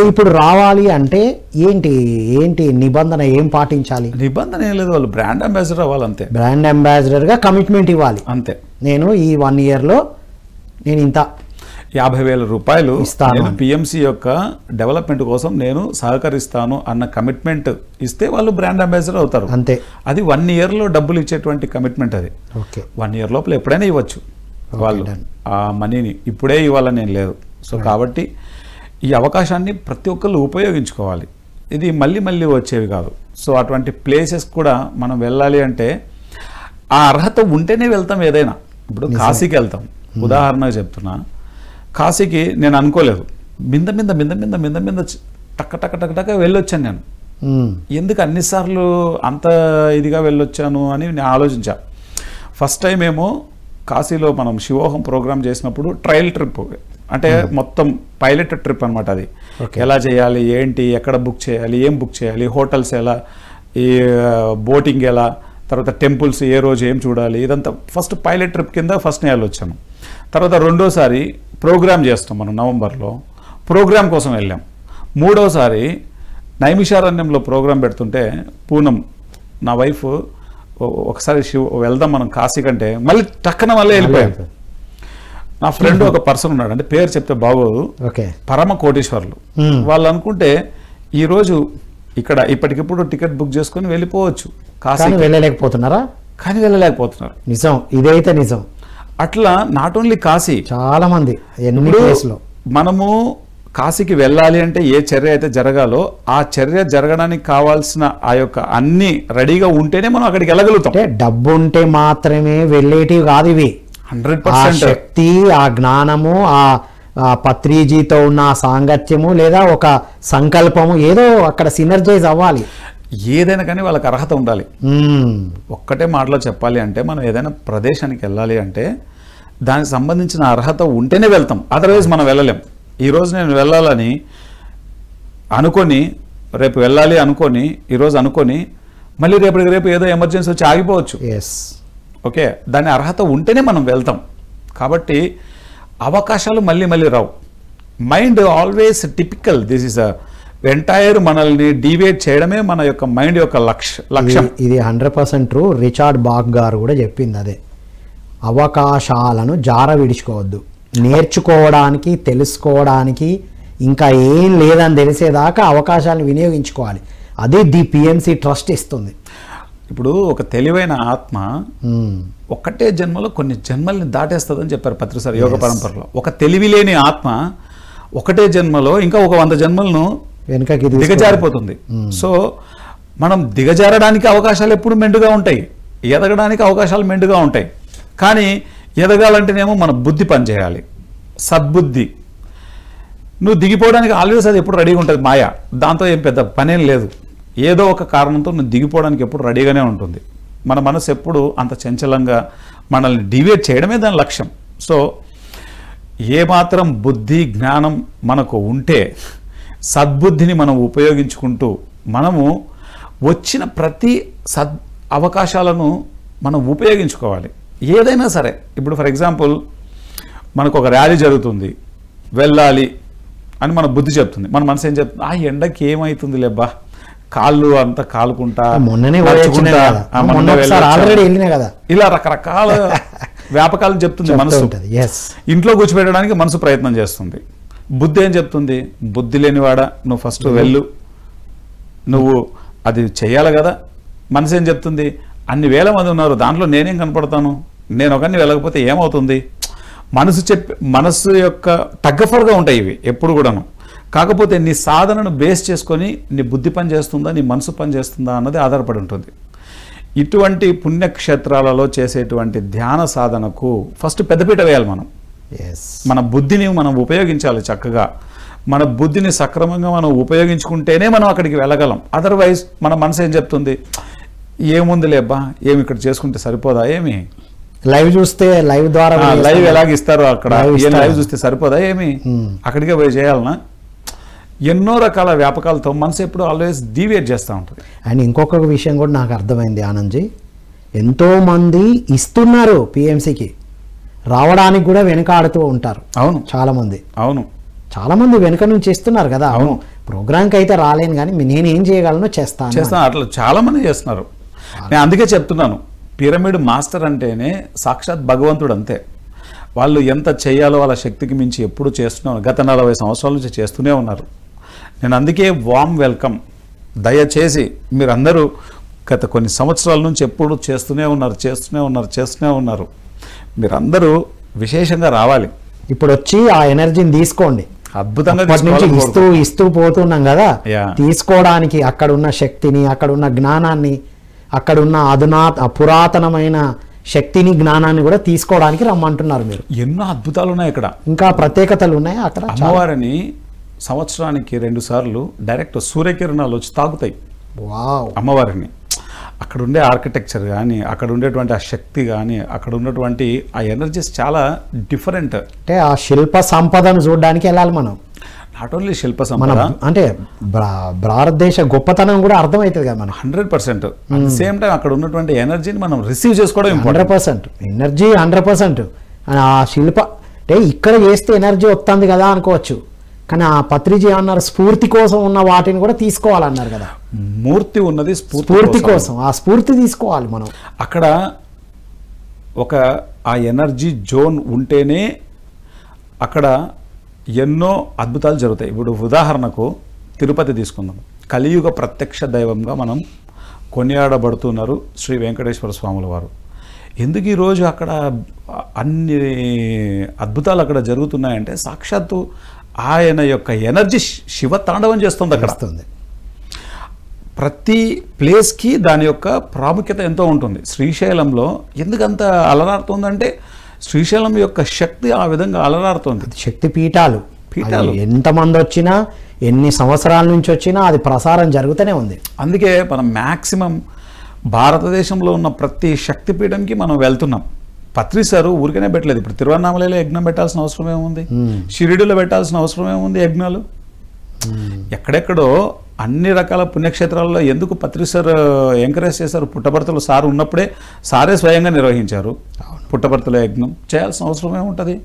ఇప్పుడు రావాలి అంటే ఏంటి నిబంధన, ఏం పాటించాలి? నిబంధన ఏం లేదు, వాళ్ళు బ్రాండ్ అంబాసిడర్ అవ్వాలి అంతే. బ్రాండ్ అంబాసిడర్గా కమిట్మెంట్ ఇవ్వాలి అంతే. నేను ఈ 1 yearలో నేను ఇంత 50,000 రూపాయలు ఇస్తాను, పిఎంసి యొక్క డెవలప్మెంట్ కోసం నేను సహకరిస్తాను అన్న కమిట్మెంట్ ఇస్తే వాళ్ళు బ్రాండ్ అంబాసిడర్ అవుతారు అంతే. అది 1 yearలో డబ్బులు ఇచ్చేటువంటి కమిట్మెంట్. అది 1 year లోపల ఎప్పుడైనా ఇవ్వచ్చు వాళ్ళు ఆ మనీని, ఇప్పుడే ఇవ్వాలని ఏం లేదు. సో కాబట్టి ఈ అవకాశాన్ని ప్రతి ఒక్కళ్ళు ఉపయోగించుకోవాలి. ఇది మళ్ళీ వచ్చేవి కాదు. సో అటువంటి ప్లేసెస్ కూడా మనం వెళ్ళాలి అంటే ఆ అర్హత ఉంటేనే వెళ్తాం. ఏదైనా ఇప్పుడు కాశీకి వెళ్తాం, ఉదాహరణగా చెప్తున్నా. కాశీకి నేను అనుకోలేదు, మింద టక్క వెళ్ళొచ్చాను నేను. ఎందుకు అన్నిసార్లు అంత ఇదిగా వెళ్ళొచ్చాను అని నేను ఆలోచించా. ఫస్ట్ టైం ఏమో కాశీలో మనం శివోహం ప్రోగ్రామ్ చేసినప్పుడు ట్రయల్ ట్రిప్, అంటే మొత్తం పైలట్ ట్రిప్ అనమాట. అది ఎలా చేయాలి, ఏంటి, ఎక్కడ బుక్ చేయాలి, ఏం బుక్ చేయాలి, హోటల్స్ ఎలా, ఈ బోటింగ్ ఎలా, తర్వాత టెంపుల్స్ ఏ రోజు ఏం చూడాలి, ఇదంతా ఫస్ట్ పైలట్ ట్రిప్ కింద ఫస్ట్ నేను వచ్చాను. తర్వాత రెండోసారి ప్రోగ్రామ్ చేస్తాం మనం నవంబర్లో, ప్రోగ్రామ్ కోసం వెళ్ళాం. మూడోసారి నైమిషారణ్యంలో ప్రోగ్రామ్ పెడుతుంటే పూనం నా వైఫ్ ఒకసారి వెళ్దాం మనం కాశీ కంటే మళ్ళీ మళ్ళీ వెళ్ళిపోయాం. నా ఫ్రెండ్ ఒక పర్సన్ ఉన్నాడు, అంటే పేరు చెప్తే బాగోదు, పరమ కోటీశ్వర్లు. వాళ్ళు అనుకుంటే ఈరోజు ఇక్కడ ఇప్పటికిప్పుడు టికెట్ బుక్ చేసుకుని వెళ్ళిపోవచ్చు కాశీ, వెళ్ళలేకపోతున్నారా? కానీ వెళ్ళలేకపోతున్నారు. నిజం, ఇదైతే నిజం. అట్లా నాట్ ఓన్లీ కాశీ, చాలా మంది మనము కాశీకి వెళ్ళాలి అంటే ఏ చర్య అయితే జరగాలో ఆ చర్య జరగడానికి కావాల్సిన ఆ యొక్క అన్ని రెడీగా ఉంటేనే మనం అక్కడికి వెళ్ళగలుగుతాం. డబ్బు ఉంటే మాత్రమే వెళ్ళేటివి కాదు ఇవి. 100% శక్తి, ఆ జ్ఞానము, ఆ పత్రిజీతో ఉన్న సాంగత్యము లేదా ఒక సంకల్పము ఏదో అక్కడ సినర్జైజ్ అవ్వాలి. ఏదైనా కానీ వాళ్ళకి అర్హత ఉండాలి. ఒక్కటే మాటలో చెప్పాలి అంటే మనం ఏదైనా ప్రదేశానికి వెళ్ళాలి అంటే దానికి సంబంధించిన అర్హత ఉంటేనే వెళ్తాం, అదర్వైజ్ మనం వెళ్ళలేం. ఈరోజు నేను వెళ్ళాలని అనుకొని రేపు వెళ్ళాలి అనుకొని ఈరోజు అనుకొని మళ్ళీ రేపు ఏదో ఎమర్జెన్సీ వచ్చి ఆగిపోవచ్చు. ఓకే, దాని అర్హత ఉంటేనే మనం వెళ్తాం. కాబట్టి అవకాశాలు మళ్ళీ రావు. Mind always typical, this is entire మనల్ని డివేట్ చేయడమే మన యొక్క మైండ్ యొక్క లక్ష్యం. ఇది 100% ట్రూ. రిచార్డ్ బాక్ గారు కూడా చెప్పింది అదే, అవకాశాలను జార విడుచుకోవద్దు. నేర్చుకోవడానికి, తెలుసుకోవడానికి ఇంకా ఏం లేదని తెలిసేదాకా అవకాశాలను వినియోగించుకోవాలి. అదే ది పిఎంసి ట్రస్ట్ ఇస్తుంది. ఇప్పుడు ఒక తెలివైన ఆత్మ ఒకటే జన్మలో కొన్ని జన్మల్ని దాటేస్తుందని చెప్పారు పత్రిసారి యోగ పరంపరలో. ఒక తెలివి లేని ఆత్మ ఒకటే జన్మలో ఇంకా ఒక 100 జన్మలను వెనుకకి దిగజారిపోతుంది. సో మనం దిగజారడానికి అవకాశాలు ఎప్పుడు మెండుగా ఉంటాయి, ఎదగడానికి అవకాశాలు మెండుగా ఉంటాయి. కానీ ఎదగాలంటేనేమో మన బుద్ధి పనిచేయాలి, సద్బుద్ధి. నువ్వు దిగిపోవడానికి ఆల్వేస్ అది ఎప్పుడు రెడీగా ఉంటుంది మాయ, దాంతో ఏం పెద్ద పనేం లేదు. ఏదో ఒక కారణంతో నువ్వు దిగిపోవడానికి ఎప్పుడు రెడీగానే ఉంటుంది. మన మనసు ఎప్పుడు అంత చంచలంగా మనల్ని డివేట్ చేయడమే దాని లక్ష్యం. సో ఏమాత్రం బుద్ధి జ్ఞానం మనకు ఉంటే సద్బుద్ధిని మనం ఉపయోగించుకుంటూ మనము వచ్చిన ప్రతి అవకాశాలను మనం ఉపయోగించుకోవాలి. ఏదైనా సరే, ఇప్పుడు ఫర్ ఎగ్జాంపుల్ మనకు ఒక ర్యాలీ జరుగుతుంది, వెళ్ళాలి అని మన బుద్ధి చెప్తుంది, మన మనసు ఏం చెప్తుంది, ఆ ఎండకి ఏమవుతుంది లేబ్బా, కాళ్ళు అంతా కాలుకుంటా, ఇలా రకరకాల వ్యాపకాలను చెప్తుంది మనసు. ఇంట్లో కూర్చోబెట్టడానికి మనసు ప్రయత్నం చేస్తుంది. బుద్ధి ఏం చెప్తుంది, బుద్ధి లేనివాడా నువ్వు ఫస్ట్ వెళ్ళు, నువ్వు అది చెయ్యాలి కదా. మనసు ఏం చెప్తుంది, అన్ని వేల మంది ఉన్నారు, దాంట్లో నేనేం కనపడతాను, నేను ఒకరిని వెళ్ళకపోతే ఏమవుతుంది. మనసు యొక్క టగ్గఫర్గా ఉంటాయి ఇవి ఎప్పుడు కూడాను. కాకపోతే నీ సాధనను బేస్ చేసుకొని నీ బుద్ధి పని చేస్తుందా, నీ మనసు పని చేస్తుందా అన్నది ఆధారపడి ఉంటుంది. ఇటువంటి పుణ్యక్షేత్రాలలో చేసేటువంటి ధ్యాన సాధనకు ఫస్ట్ పెద్దపీట వేయాలి మనం. మన బుద్ధిని మనం ఉపయోగించాలి చక్కగా. మన బుద్ధిని సక్రమంగా మనం ఉపయోగించుకుంటేనే మనం అక్కడికి వెళ్ళగలం. అదర్వైజ్ మన మనసు ఏం చెప్తుంది, ఏముంది లేబ్బా, ఏమి ఇక్కడ చేసుకుంటే సరిపోదా, ఏమి లైవ్ చూస్తే లైవ్ ద్వారా లైవ్ ఎలాగ ఇస్తారు అక్కడ, లైవ్ చూస్తే సరిపోదా, ఏమి అక్కడికే పోయి చేయాలనా. ఎన్నో రకాల వ్యాపకాలతో మనసు ఎప్పుడు ఆల్వేస్ డీవియేట్ చేస్తూ ఉంటుంది. అండ్ ఇంకొక విషయం కూడా నాకు అర్థమైంది ఆనంద్జీ, ఎంతోమంది ఇస్తున్నారు పిఎంసికి, రావడానికి కూడా వెనకాడుతూ ఉంటారు. అవును, చాలామంది. అవును, చాలామంది వెనక నుంచి ఇస్తున్నారు కదా. అవును, ప్రోగ్రామ్కి అయితే రాలేను కానీ నేను ఏం చేయగలను చేస్తాను. అట్లా చాలామంది చేస్తున్నారు. నేను అందుకే చెప్తున్నాను, పిరమిడ్ మాస్టర్ అంటేనే సాక్షాత్ భగవంతుడు అంతే. వాళ్ళు ఎంత చేయాలో వాళ్ళ శక్తికి మించి ఎప్పుడు చేస్తున్నారు. గత 40 సంవత్సరాల నుంచి చేస్తూనే ఉన్నారు. నేను అందుకే వామ్ వెల్కమ్. దయచేసి మీరందరూ గత కొన్ని సంవత్సరాల నుంచి ఎప్పుడు చేస్తూనే ఉన్నారు. మీరందరూ విశేషంగా రావాలి. ఇప్పుడు వచ్చి ఆ ఎనర్జీని తీసుకోండి. అద్భుతంగా ఇస్తూ పోతున్నాం కదా, తీసుకోవడానికి అక్కడ ఉన్న శక్తిని, అక్కడ ఉన్న జ్ఞానాన్ని, అక్కడ ఉన్న పురాతనమైన శక్తిని, జ్ఞానాన్ని కూడా తీసుకోవడానికి రమ్మంటున్నారు మీరు. ఎన్నో అద్భుతాలు ఉన్నాయి ఇక్కడ, ఇంకా ప్రత్యేకతలు ఉన్నాయి అక్కడ. అమ్మవారిని సంవత్సరానికి 2 సార్లు డైరెక్ట్ సూర్యకిరణాలు వచ్చి తాకుతాయి అమ్మవారిని. అక్కడ ఉండే ఆర్కిటెక్చర్ కానీ, అక్కడ ఉండేటువంటి ఆ శక్తి కానీ, అక్కడ ఉన్నటువంటి ఆ ఎనర్జీస్ చాలా డిఫరెంట్. అంటే ఆ శిల్ప సంపదను చూడడానికి వెళ్ళాలి మనం. నాట్ ఓన్లీ శిల్ప సంపద, అంటే భారతదేశ గొప్పతనం కూడా అర్థమవుతుంది కదా మనకు. 100%. అట్ ది సేమ్ టైం అక్కడ ఉన్నటువంటి ఎనర్జీని మనం రిసీవ్ చేసుకోవడం 100%. ఎనర్జీ 100%. ఆ శిల్ప అంటే ఇక్కడ చేస్తే ఎనర్జీ వస్తుంది కదా అనుకోవచ్చు, కానీ ఆ పత్రిజీ అన్నారు స్ఫూర్తి కోసం ఉన్న వాటిని కూడా తీసుకోవాలన్నారు కదా. మూర్తి ఉన్నది స్ఫూర్తి కోసం, ఆ స్ఫూర్తి తీసుకోవాలి మనం. అక్కడ ఒక ఆ ఎనర్జీ జోన్ ఉంటేనే అక్కడ ఎన్నో అద్భుతాలు జరుగుతాయి. ఇప్పుడు ఉదాహరణకు తిరుపతి తీసుకుందాం. కలియుగ ప్రత్యక్ష దైవంగా మనం కొనియాడబడుతున్నారు శ్రీ వెంకటేశ్వర స్వాముల వారు. ఎందుకు ఈరోజు అక్కడ అన్ని అద్భుతాలు అక్కడ జరుగుతున్నాయంటే సాక్షాత్తు ఆయన యొక్క ఎనర్జీ శివ తాండవం చేస్తుంది అక్కడ. ప్రతి ప్లేస్కి దాని యొక్క ప్రాముఖ్యత ఎంతో ఉంటుంది. శ్రీశైలంలో ఎందుకంత అలరాడుతుందంటే శ్రీశైలం యొక్క శక్తి ఆ విధంగా అలరాడుతుంది. శక్తి పీఠాలు ఎంతమంది వచ్చినా, ఎన్ని సంవత్సరాల నుంచి వచ్చినా అది ప్రసారం జరుగుతూనే ఉంది. అందుకే మనం మ్యాక్సిమం భారతదేశంలో ఉన్న ప్రతి శక్తిపీఠంకి మనం వెళ్తున్నాం. పత్రిసారు ఊరికనే పెట్టలేదు. ఇప్పుడు తిరువన్నామలలో యజ్ఞం పెట్టాల్సిన అవసరం ఏముంది, షిరిడిలో పెట్టాల్సిన అవసరం ఏముంది యజ్ఞాలు. ఎక్కడెక్కడో అన్ని రకాల పుణ్యక్షేత్రాల్లో ఎందుకు పత్రిసార్ ఎంకరేజ్ చేశారు? పుట్టపర్తిలో సార్ ఉన్నప్పుడే సారే స్వయంగా నిర్వహించారు పుట్టపర్తిలో యజ్ఞం. చేయాల్సిన అవసరం ఏముంటుంది?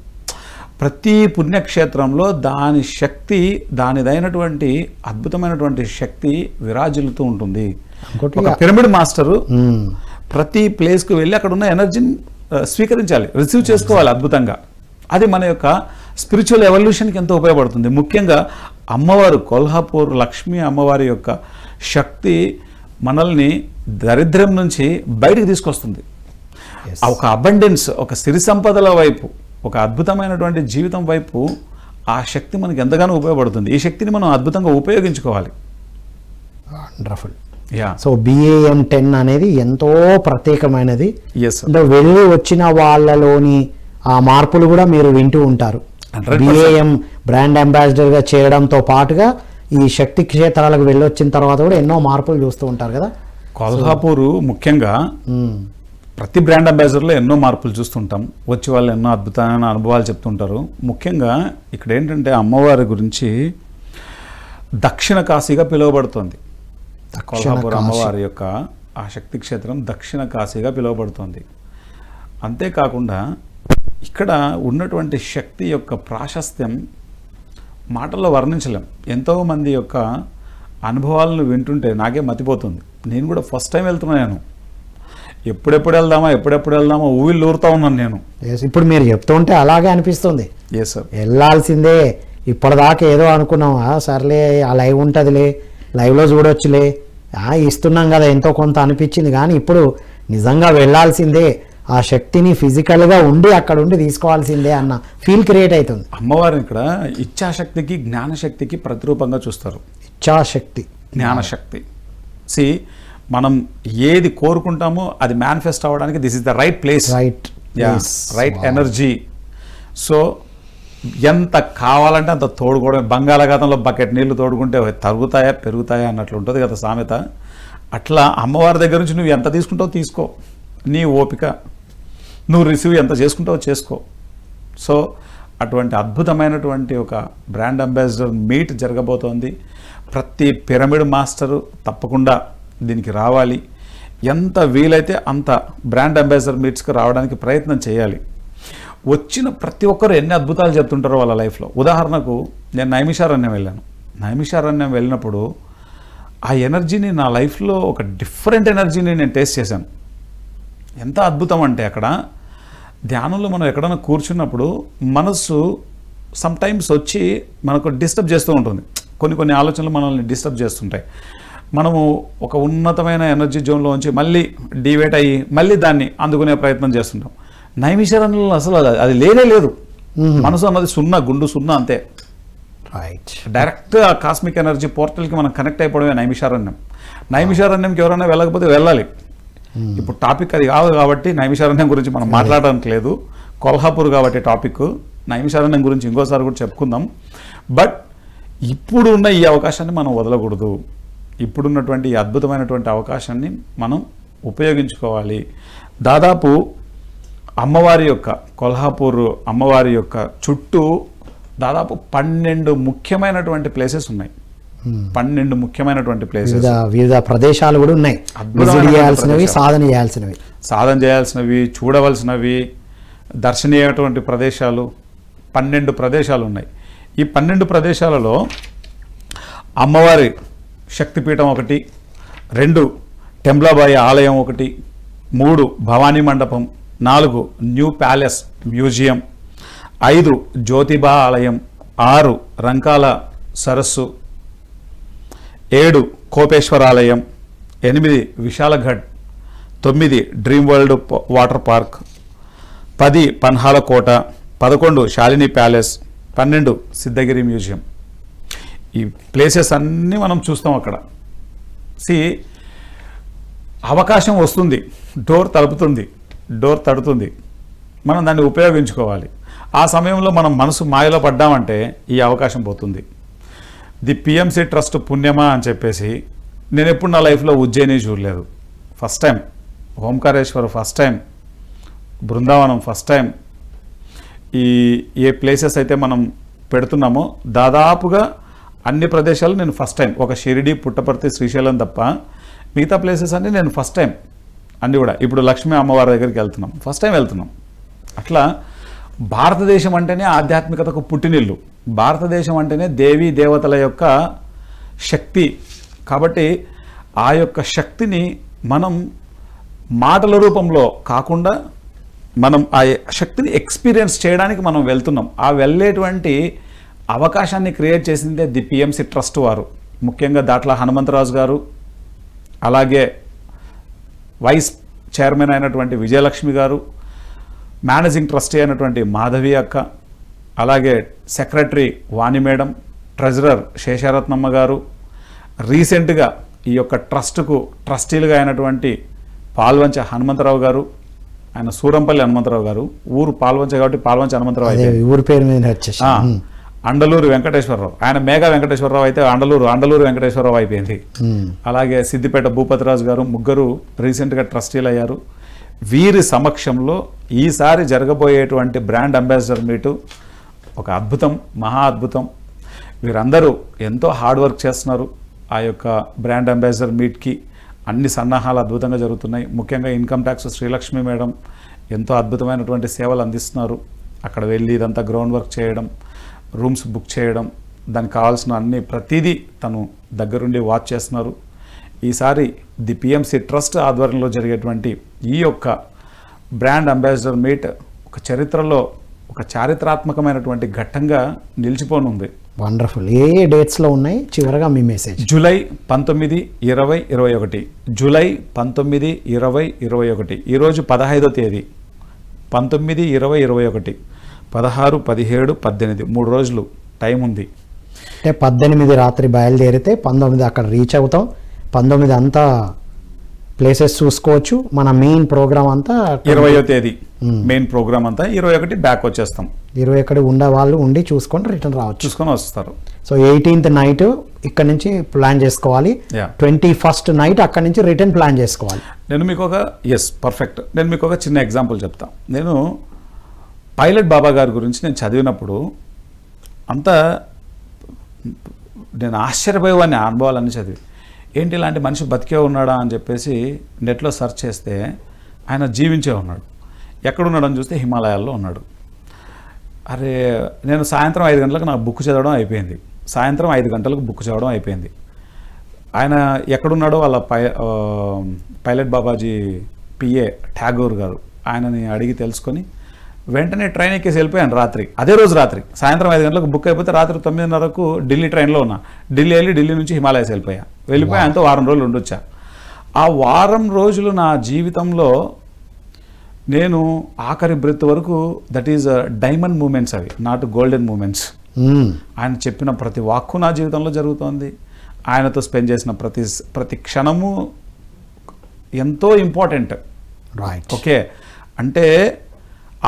ప్రతి పుణ్యక్షేత్రంలో దాని శక్తి, దానిదైనటువంటి అద్భుతమైనటువంటి శక్తి విరాజిల్లుతూ ఉంటుంది. ఒక పిరమిడ్ మాస్టరు ప్రతి ప్లేస్కు వెళ్ళి అక్కడ ఉన్న ఎనర్జీని స్వీకరించాలి, రిసీవ్ చేసుకోవాలి అద్భుతంగా. అది మన యొక్క స్పిరిచువల్ ఎవల్యూషన్కి ఎంతో ఉపయోగపడుతుంది. ముఖ్యంగా అమ్మవారు, కొల్హాపూర్ లక్ష్మీ అమ్మవారి యొక్క శక్తి మనల్ని దరిద్రం నుంచి బయటకు తీసుకొస్తుంది. ఒక అబండెన్స్, ఒక సిరి సంపదల వైపు, ఒక అద్భుతమైనటువంటి జీవితం వైపు ఆ శక్తి మనకి ఎంతగానో ఉపయోగపడుతుంది. ఈ శక్తిని మనం అద్భుతంగా ఉపయోగించుకోవాలి. వండర్ఫుల్. సో BAM 10 అనేది ఎంతో ప్రత్యేకమైనది. Yes, వెళ్ళి వచ్చిన వాళ్ళలోని ఆ మార్పులు కూడా మీరు వింటూ ఉంటారు. 100%. బిఏఎం బ్రాండ్ అంబాసిడర్గా చేయడంతో పాటుగా ఈ శక్తి క్షేత్రాలకు వెళ్ళొచ్చిన తర్వాత కూడా ఎన్నో మార్పులు చూస్తూ ఉంటారు కదా. కొల్హాపూర్ ముఖ్యంగా ప్రతి బ్రాండ్ అంబాసిడర్లో ఎన్నో మార్పులు చూస్తుంటాం. వచ్చి వాళ్ళు ఎన్నో అద్భుతమైన అనుభవాలు చెప్తుంటారు. ముఖ్యంగా ఇక్కడ ఏంటంటే అమ్మవారి గురించి దక్షిణ కాశీగా పిలువబడుతుంది. కొల్హాపూర్ అమ్మవారి యొక్క ఆ శక్తి క్షేత్రం దక్షిణ కాశీగా పిలువబడుతుంది. అంతేకాకుండా ఇక్కడ ఉన్నటువంటి శక్తి యొక్క ప్రాశస్త్యం మాటల్లో వర్ణించలేం. ఎంతోమంది యొక్క అనుభవాలను వింటుంటే నాకే మతిపోతుంది. నేను కూడా ఫస్ట్ టైం వెళ్తున్నాను. ఎప్పుడెప్పుడు వెళ్దామా ఊవిళ్ళు ఊరుతా ఉన్నాను నేను. ఇప్పుడు మీరు చెప్తుంటే అలాగే అనిపిస్తుంది. ఎస్ సార్, వెళ్ళాల్సిందే. ఇప్పటిదాకా ఏదో అనుకున్నాం, సర్లే ఆ లైవ్ ఉంటుందిలే, లైవ్లో చూడొచ్చులే, ఇస్తున్నాం కదా ఎంతో కొంత అనిపించింది. కానీ ఇప్పుడు నిజంగా వెళ్ళాల్సిందే, ఆ శక్తిని ఫిజికల్గా ఉండి అక్కడ ఉండి తీసుకోవాల్సిందే అన్న ఫీల్ క్రియేట్ అవుతుంది. అమ్మవారిని ఇక్కడ ఇచ్ఛాశక్తికి జ్ఞానశక్తికి ప్రతిరూపంగా చూస్తారు. ఇచ్ఛాశక్తి, జ్ఞానశక్తి. మనం ఏది కోరుకుంటామో అది మేనిఫెస్ట్ అవ్వడానికి this is the right place, right energy. So ఎంత కావాలంటే అంత తోడుకోవడం. బంగాళాఖాతంలో బకెట్ నీళ్లు తోడుకుంటే తరుగుతాయా పెరుగుతాయా అన్నట్లు ఉంటుంది కదా సామెత. అట్లా అమ్మవారి దగ్గర నుంచి నువ్వు ఎంత తీసుకుంటావో తీసుకో, నీ ఓపిక, నువ్వు రిసీవ్ ఎంత చేసుకుంటావో చేసుకో. సో అటువంటి అద్భుతమైనటువంటి ఒక బ్రాండ్ అంబాసిడర్ మీట్ జరగబోతోంది. ప్రతి పిరమిడ్ మాస్టరు తప్పకుండా దీనికి రావాలి. ఎంత వీలైతే అంత బ్రాండ్ అంబాసిడర్ మీట్స్కి రావడానికి ప్రయత్నం చేయాలి. వచ్చిన ప్రతి ఒక్కరు ఎన్ని అద్భుతాలు చెప్తుంటారో వాళ్ళ లైఫ్లో. ఉదాహరణకు నేను నైమిషారణ్యం వెళ్ళాను. నైమిషారణ్యం వెళ్ళినప్పుడు ఆ ఎనర్జీని నా లైఫ్లో ఒక డిఫరెంట్ ఎనర్జీని నేను టేస్ట్ చేశాను. ఎంత అద్భుతం అంటే అక్కడ ధ్యానంలో మనం ఎక్కడైనా కూర్చున్నప్పుడు మనసు సమ్టైమ్స్ వచ్చి మనకు డిస్టర్బ్ చేస్తూ ఉంటుంది. కొన్ని ఆలోచనలు మనల్ని డిస్టర్బ్ చేస్తుంటాయి. మనము ఒక ఉన్నతమైన ఎనర్జీ జోన్లో ఉంచి మళ్ళీ డివేట్ అయ్యి మళ్ళీ దాన్ని అందుకునే ప్రయత్నం చేస్తుంటాం. నైమిషారణ్యంలో అసలు అది లేనే లేదు. మనసు అన్నది సున్నా, గుండు సున్నా, అంతే. రైట్, డైరెక్ట్ ఆ కాస్మిక్ ఎనర్జీ పోర్టల్కి మనం కనెక్ట్ అయిపోవడమే నైమిషారణ్యం. నైమిషారణ్యంకి ఎవరైనా వెళ్ళకపోతే వెళ్ళాలి. ఇప్పుడు టాపిక్ అది కాదు కాబట్టి నైమిషారణ్యం గురించి మనం మాట్లాడడానికి లేదు. కొల్హాపూర్ కాబట్టి టాపిక్. నైమిషారణ్యం గురించి ఇంకోసారి కూడా చెప్పుకుందాం. బట్ ఇప్పుడు ఉన్న ఈ అవకాశాన్ని మనం వదలకూడదు. ఇప్పుడున్నటువంటి ఈ అద్భుతమైనటువంటి అవకాశాన్ని మనం ఉపయోగించుకోవాలి. దాదాపు అమ్మవారి యొక్క కొల్హాపూర్ అమ్మవారి యొక్క చుట్టూ దాదాపు 12 ముఖ్యమైనటువంటి ప్లేసెస్ ఉన్నాయి. 12 ముఖ్యమైనటువంటి ప్లేసెస్, వివిధ ప్రదేశాలు కూడా ఉన్నాయి. సాధన చేయాల్సినవి, చూడవలసినవి, దర్శనీయటువంటి ప్రదేశాలు 12 ప్రదేశాలు ఉన్నాయి. ఈ 12 ప్రదేశాలలో అమ్మవారి శక్తిపీఠం ఒకటి, 2 టెంబ్లాబాయి ఆలయం ఒకటి, 3 భవానీ మండపం, 4 న్యూ ప్యాలెస్ మ్యూజియం, 5 జ్యోతిబా ఆలయం, 6 రంకాల సరస్సు, 7 కోపేశ్వర ఆలయం, 8 విశాలఘడ్, 9 డ్రీమ్ వరల్డ్ వాటర్ పార్క్, 10 పన్హాల కోట, 11 శాలిని ప్యాలెస్, 12 సిద్ధగిరి మ్యూజియం. ఈ ప్లేసెస్ అన్నీ మనం చూస్తాం అక్కడ. అవకాశం వస్తుంది, డోర్ తడుతుంది, మనం దాన్ని ఉపయోగించుకోవాలి. ఆ సమయంలో మనం మనసు మాయలో పడ్డామంటే ఈ అవకాశం పోతుంది. ది పిఎంసి ట్రస్ట్ పుణ్యమా అని చెప్పేసి నేను ఎప్పుడు నా లైఫ్లో ఉజ్జయిని చూడలేదు. First time Omkareshwara, first time Brindavanam, first time ఏ ప్లేసెస్ అయితే మనం పెడుతున్నామో దాదాపుగా అన్ని ప్రదేశాలు నేను ఫస్ట్ టైం. ఒక షిరిడి, పుట్టపర్తి, శ్రీశైలం తప్ప మిగతా ప్లేసెస్ అన్నీ నేను ఫస్ట్ టైం అన్నీ కూడా. ఇప్పుడు లక్ష్మీ అమ్మవారి దగ్గరికి వెళ్తున్నాం, ఫస్ట్ టైం వెళ్తున్నాం. అట్లా భారతదేశం అంటేనే ఆధ్యాత్మికతకు పుట్టినిల్లు. భారతదేశం అంటేనే దేవీ దేవతల యొక్క శక్తి. కాబట్టి ఆ యొక్క శక్తిని మనం మాటల రూపంలో కాకుండా మనం ఆ శక్తిని ఎక్స్పీరియన్స్ చేయడానికి మనం వెళ్తున్నాం. ఆ వెళ్ళేటువంటి అవకాశాన్ని క్రియేట్ చేసిందే ది పిఎంసి ట్రస్ట్ వారు. ముఖ్యంగా దాట్ల హనుమంతరాజు గారు, అలాగే వైస్ చైర్మన్ అయినటువంటి విజయలక్ష్మి గారు, మేనేజింగ్ ట్రస్టీ అయినటువంటి మాధవి అక్క, అలాగే సెక్రటరీ వాణి మేడం, ట్రెజరర్ శేషారత్నమ్మ గారు, రీసెంట్గా ఈ యొక్క ట్రస్టుకు ట్రస్టీలుగా అయినటువంటి పాల్వంచ హనుమంతరావు గారు, ఆయన సూరంపల్లి హనుమంతరావు గారు, ఊరు పాల్వంచ కాబట్టి పాల్వంచ హనుమంతరావు అదే అయితే ఊరి పేరు మీద వచ్చేసి అండలూరు వెంకటేశ్వరరావు, ఆయన మేఘా వెంకటేశ్వరరావు అయితే అండలూరు వెంకటేశ్వరరావు అయిపోయింది. అలాగే సిద్దిపేట భూపతిరాజు గారు, ముగ్గురు రీసెంట్గా ట్రస్టీలు అయ్యారు. వీరి సమక్షంలో ఈసారి జరగబోయేటువంటి బ్రాండ్ అంబాసిడర్ మీటు ఒక అద్భుతం, మహా అద్భుతం. వీరందరూ ఎంతో హార్డ్ వర్క్ చేస్తున్నారు. ఆ యొక్క బ్రాండ్ అంబాసిడర్ మీట్కి అన్ని సన్నాహాలు అద్భుతంగా జరుగుతున్నాయి. ముఖ్యంగా ఇన్కమ్ ట్యాక్స్ శ్రీలక్ష్మి మేడం ఎంతో అద్భుతమైనటువంటి సేవలు అందిస్తున్నారు. అక్కడ వెళ్ళి ఇదంతా గ్రౌండ్ వర్క్ చేయడం, రూమ్స్ బుక్ చేయడం, దానికి కావాల్సిన అన్ని ప్రతిదీ తను దగ్గరుండి వాచ్ చేస్తున్నారు. ఈసారి ది పిఎంసి ట్రస్ట్ ఆధ్వర్యంలో జరిగేటువంటి ఈ యొక్క బ్రాండ్ అంబాసిడర్ మీట్ ఒక చరిత్రలో ఒక చారిత్రాత్మకమైనటువంటి ఘట్టంగా నిలిచిపోనుంది. వండర్ఫుల్. ఏ డేట్స్లో ఉన్నాయి చివరగా మీ మెసేజ్? జూలై 19, 20, 21. జూలై 19, 20, 21. ఈరోజు 15వ తేదీ. 19, 20, 21, 16, 17, 18 3 రోజులు టైం ఉంది. అంటే 18 రాత్రి బయలుదేరితే 19 అక్కడ రీచ్ అవుతాం. 19 అంతా ప్లేసెస్ చూసుకోవచ్చు. మన మెయిన్ ప్రోగ్రామ్ అంతా 20వ తేదీ మెయిన్ ప్రోగ్రామ్ అంతా, 21 బ్యాక్ వచ్చేస్తాం. 21 ఉండే వాళ్ళు ఉండి చూసుకొని రిటర్న్ రావచ్చు, చూసుకొని వస్తారు. సో 18th నైట్ ఇక్కడ నుంచి ప్లాన్ చేసుకోవాలి. 21st నైట్ అక్కడ నుంచి రిటర్న్ ప్లాన్ చేసుకోవాలి. నేను మీకు ఒక పర్ఫెక్ట్. నేను మీకు ఒక చిన్న ఎగ్జాంపుల్ చెప్తాను. నేను పైలట్ బాబా గారి గురించి నేను చదివినప్పుడు అంతా నేను ఆశ్చర్యపోయేవాడిని. ఆ అనుభవాలన్నీ చదివి ఏంటి ఇలాంటి మనిషి బతికే ఉన్నాడా అని చెప్పేసి నెట్లో సెర్చ్ చేస్తే ఆయన జీవించే ఉన్నాడు. ఎక్కడున్నాడని చూస్తే హిమాలయాల్లో ఉన్నాడు. అరే, నేను సాయంత్రం 5 గంటలకు నాకు బుక్ చదవడం అయిపోయింది. సాయంత్రం 5 గంటలకు బుక్ చదవడం అయిపోయింది. ఆయన ఎక్కడున్నాడో వాళ్ళ పైలట్ బాబాజీ పిఏ ఠాగూర్ గారు, ఆయనని అడిగి తెలుసుకొని వెంటనే ట్రైన్ ఎక్కేసి వెళ్ళిపోయాను. అదే రోజు రాత్రి సాయంత్రం 5 గంటలకు బుక్ అయిపోతే రాత్రి 9:30కు ఢిల్లీ ట్రైన్లో ఉన్నా. ఢిల్లీ వెళ్ళి ఢిల్లీ నుంచి హిమాలయస్ వెళ్ళిపోయి ఆయనతో వారం రోజులు ఉండొచ్చా. ఆ వారం రోజులు నా జీవితంలో నేను ఆఖరి బ్రెత్ వరకు దట్ ఈజ్ డైమండ్ మూమెంట్స్, అవి నాట్ గోల్డెన్ మూమెంట్స్. ఆయన చెప్పిన ప్రతి వాక్కు నా జీవితంలో జరుగుతోంది. ఆయనతో స్పెండ్ చేసిన ప్రతి క్షణము ఎంతో ఇంపార్టెంట్. రైట్. ఓకే, అంటే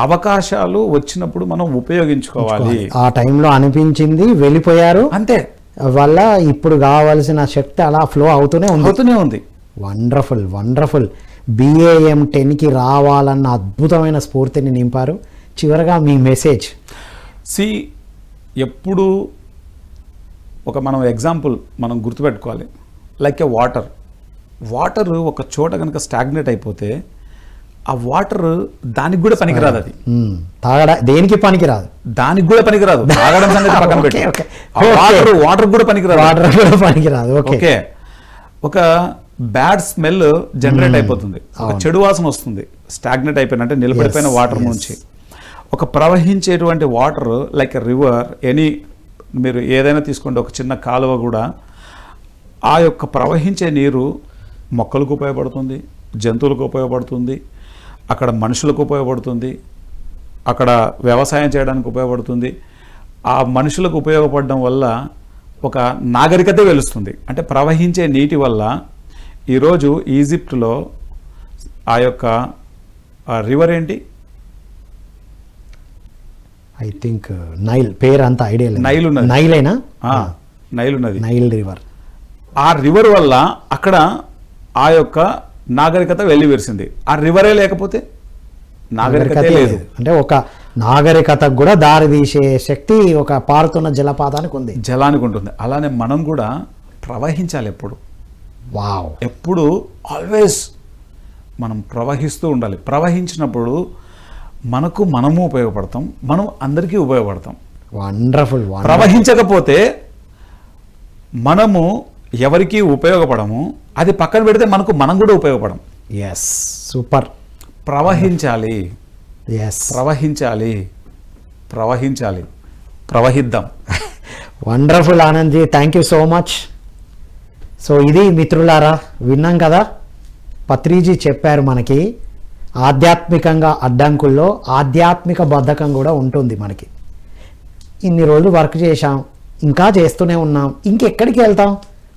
అవకాశాలు వచ్చినప్పుడు మనం ఉపయోగించుకోవాలి. ఆ టైంలో అనిపించింది, వెళ్ళిపోయారు అంతే. వల్ల ఇప్పుడు కావాల్సిన శక్తి అలా ఫ్లో అవుతూనే ఉంది. Wonderful wonderful. BAM 10కి రావాలన్న అద్భుతమైన స్ఫూర్తిని నింపారు. చివరగా మీ మెసేజ్? ఎప్పుడు ఒక మనం ఎగ్జాంపుల్ మనం గుర్తుపెట్టుకోవాలి. లైక్ ఏ వాటర్ ఒక చోట కనుక స్టాగ్నేట్ అయిపోతే ఆ వాటర్ దానికి కూడా పనికిరాదు. అది దేనికి పనికిరాదు, దానికి కూడా పనికిరాదు. తాగడం సంగతి పక్కన పెట్టి వాటర్ కూడా పనికిరాదు. ఓకే, ఒక బ్యాడ్ స్మెల్ జనరేట్ అయిపోతుంది, ఒక చెడు వాసన వస్తుంది స్టాగ్నేట్ అయిపోయిన, అంటే నిలబడిపోయిన వాటర్ నుంచి. ఒక ప్రవహించేటువంటి వాటర్ లైక్ ఎ రివర్, మీరు ఏదైనా తీసుకోండి, ఒక చిన్న కాలువ కూడా ఆ యొక్క ప్రవహించే నీరు మొక్కలకు ఉపయోగపడుతుంది, జంతువులకు ఉపయోగపడుతుంది, అక్కడ మనుషులకు ఉపయోగపడుతుంది, అక్కడ వ్యవసాయం చేయడానికి ఉపయోగపడుతుంది. ఆ మనుషులకు ఉపయోగపడడం వల్ల ఒక నాగరికత వెలుస్తుంది. అంటే ప్రవహించే నీటి వల్ల ఈరోజు ఈజిప్ట్లో ఆ యొక్క రివర్ ఏంటి, ఐ థింక్ నైల్, పేరు అంత ఐడియా లేదు. నైల్ ఉన్నది. నైలేనా? నైల్ ఉన్నది, నైల్ రివర్. ఆ రివర్ వల్ల అక్కడ ఆ యొక్క నాగరికత వెళ్ళి విరిసింది. ఆ రివరే లేకపోతే నాగరికత లేదు. అంటే ఒక నాగరికతకు కూడా దారి తీసే శక్తి ఒక పారుతున్న జలపాతానికి ఉంది, జలానికి ఉంటుంది. అలానే మనం కూడా ప్రవహించాలి. ఎప్పుడు ఆల్వేస్ మనం ప్రవహిస్తూ ఉండాలి. ప్రవహించినప్పుడు మనము ఉపయోగపడతాం, మనం అందరికీ ఉపయోగపడతాం. వండర్ఫుల్. ప్రవహించకపోతే మనము ఎవరికి ఉపయోగపడము, అది పక్కన పెడితే మనం కూడా ఉపయోగపడం. Yes, super. ప్రవహించాలి, ప్రవహిద్దాం. Wonderful Anand, thank you so much. So ఇది మిత్రులారా, విన్నాం కదా, పత్రిజీ చెప్పారు మనకి ఆధ్యాత్మికంగా అడ్డంకుల్లో ఆధ్యాత్మిక బద్ధకం కూడా ఉంటుంది. మనకి ఇన్ని రోజులు వర్క్ చేశాం, ఇంకా చేస్తూనే ఉన్నాం, ఇంకెక్కడికి వెళ్తాం,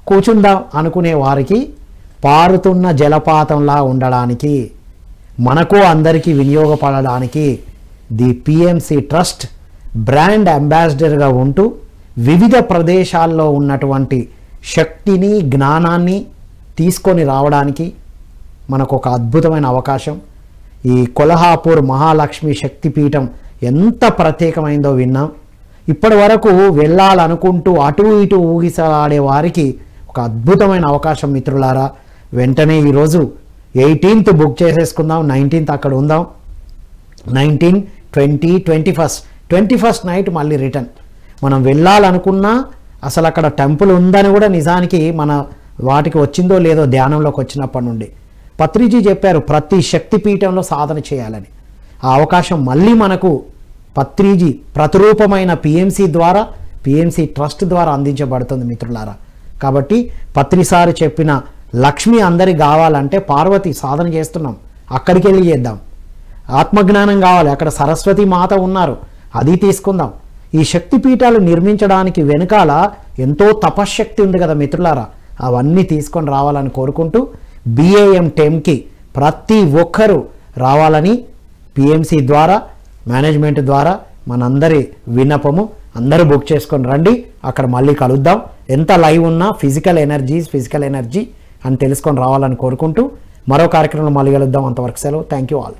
కూర్చుందాం అనుకునే వారికి పారుతున్న జలపాతంలా ఉండడానికి మనకు అందరికీ వినియోగపడడానికి ది పిఎంసి ట్రస్ట్ బ్రాండ్ అంబాసిడర్గా ఉంటూ వివిధ ప్రదేశాల్లో ఉన్నటువంటి శక్తిని జ్ఞానాన్ని తీసుకొని రావడానికి మనకు ఒక అద్భుతమైన అవకాశం. ఈ కొల్హాపూర్ మహాలక్ష్మి శక్తిపీఠం ఎంత ప్రత్యేకమైందో విన్నాం. ఇప్పటి వరకు వెళ్ళాలనుకుంటూ అటు ఇటు ఊగిసలాడే వారికి ఒక అద్భుతమైన అవకాశం మిత్రులారా. వెంటనే ఈరోజు 18th బుక్ చేసేసుకుందాం, 19th అక్కడ ఉందాం. 19, 20, 21st నైట్ మళ్ళీ రిటర్న్. మనం వెళ్ళాలనుకున్నా అసలు అక్కడ టెంపుల్ ఉందని కూడా నిజానికి మన వాటికి వచ్చిందో లేదో ధ్యానంలోకి వచ్చినప్పటి నుండి పత్రిజీ చెప్పారు ప్రతి శక్తిపీఠంలో సాధన చేయాలని. ఆ అవకాశం మళ్ళీ మనకు పత్రిజీ ప్రతిరూపమైన పిఎంసి ద్వారా, పిఎంసి ట్రస్ట్ ద్వారా అందించబడుతుంది మిత్రులారా. కాబట్టి పత్రిసారి చెప్పిన లక్ష్మి అందరికి కావాలంటే పార్వతి సాధన చేస్తున్నాం, అక్కడికి వెళ్ళి చేద్దాం. ఆత్మజ్ఞానం కావాలి, అక్కడ సరస్వతి మాత ఉన్నారు, అది తీసుకుందాం. ఈ శక్తిపీఠాలు నిర్మించడానికి వెనుకాల ఎంతో తపశ్శక్తి ఉంది కదా మిత్రులారా, అవన్నీ తీసుకొని రావాలని కోరుకుంటూ BAM 10కి ప్రతి ఒక్కరూ రావాలని పిఎంసి ద్వారా, మేనేజ్మెంట్ ద్వారా మనందరి విన్నపము. అందరూ బుక్ చేసుకొని రండి, అక్కడ మళ్ళీ కలుద్దాం. ఎంత లైవ్ ఉన్నా ఫిజికల్ ఎనర్జీ అని తెలుసుకొని రావాలని కోరుకుంటూ మరో కార్యక్రమంలో మళ్ళీ కలుద్దాం. అంతవరకు సెలవు. Thank you all.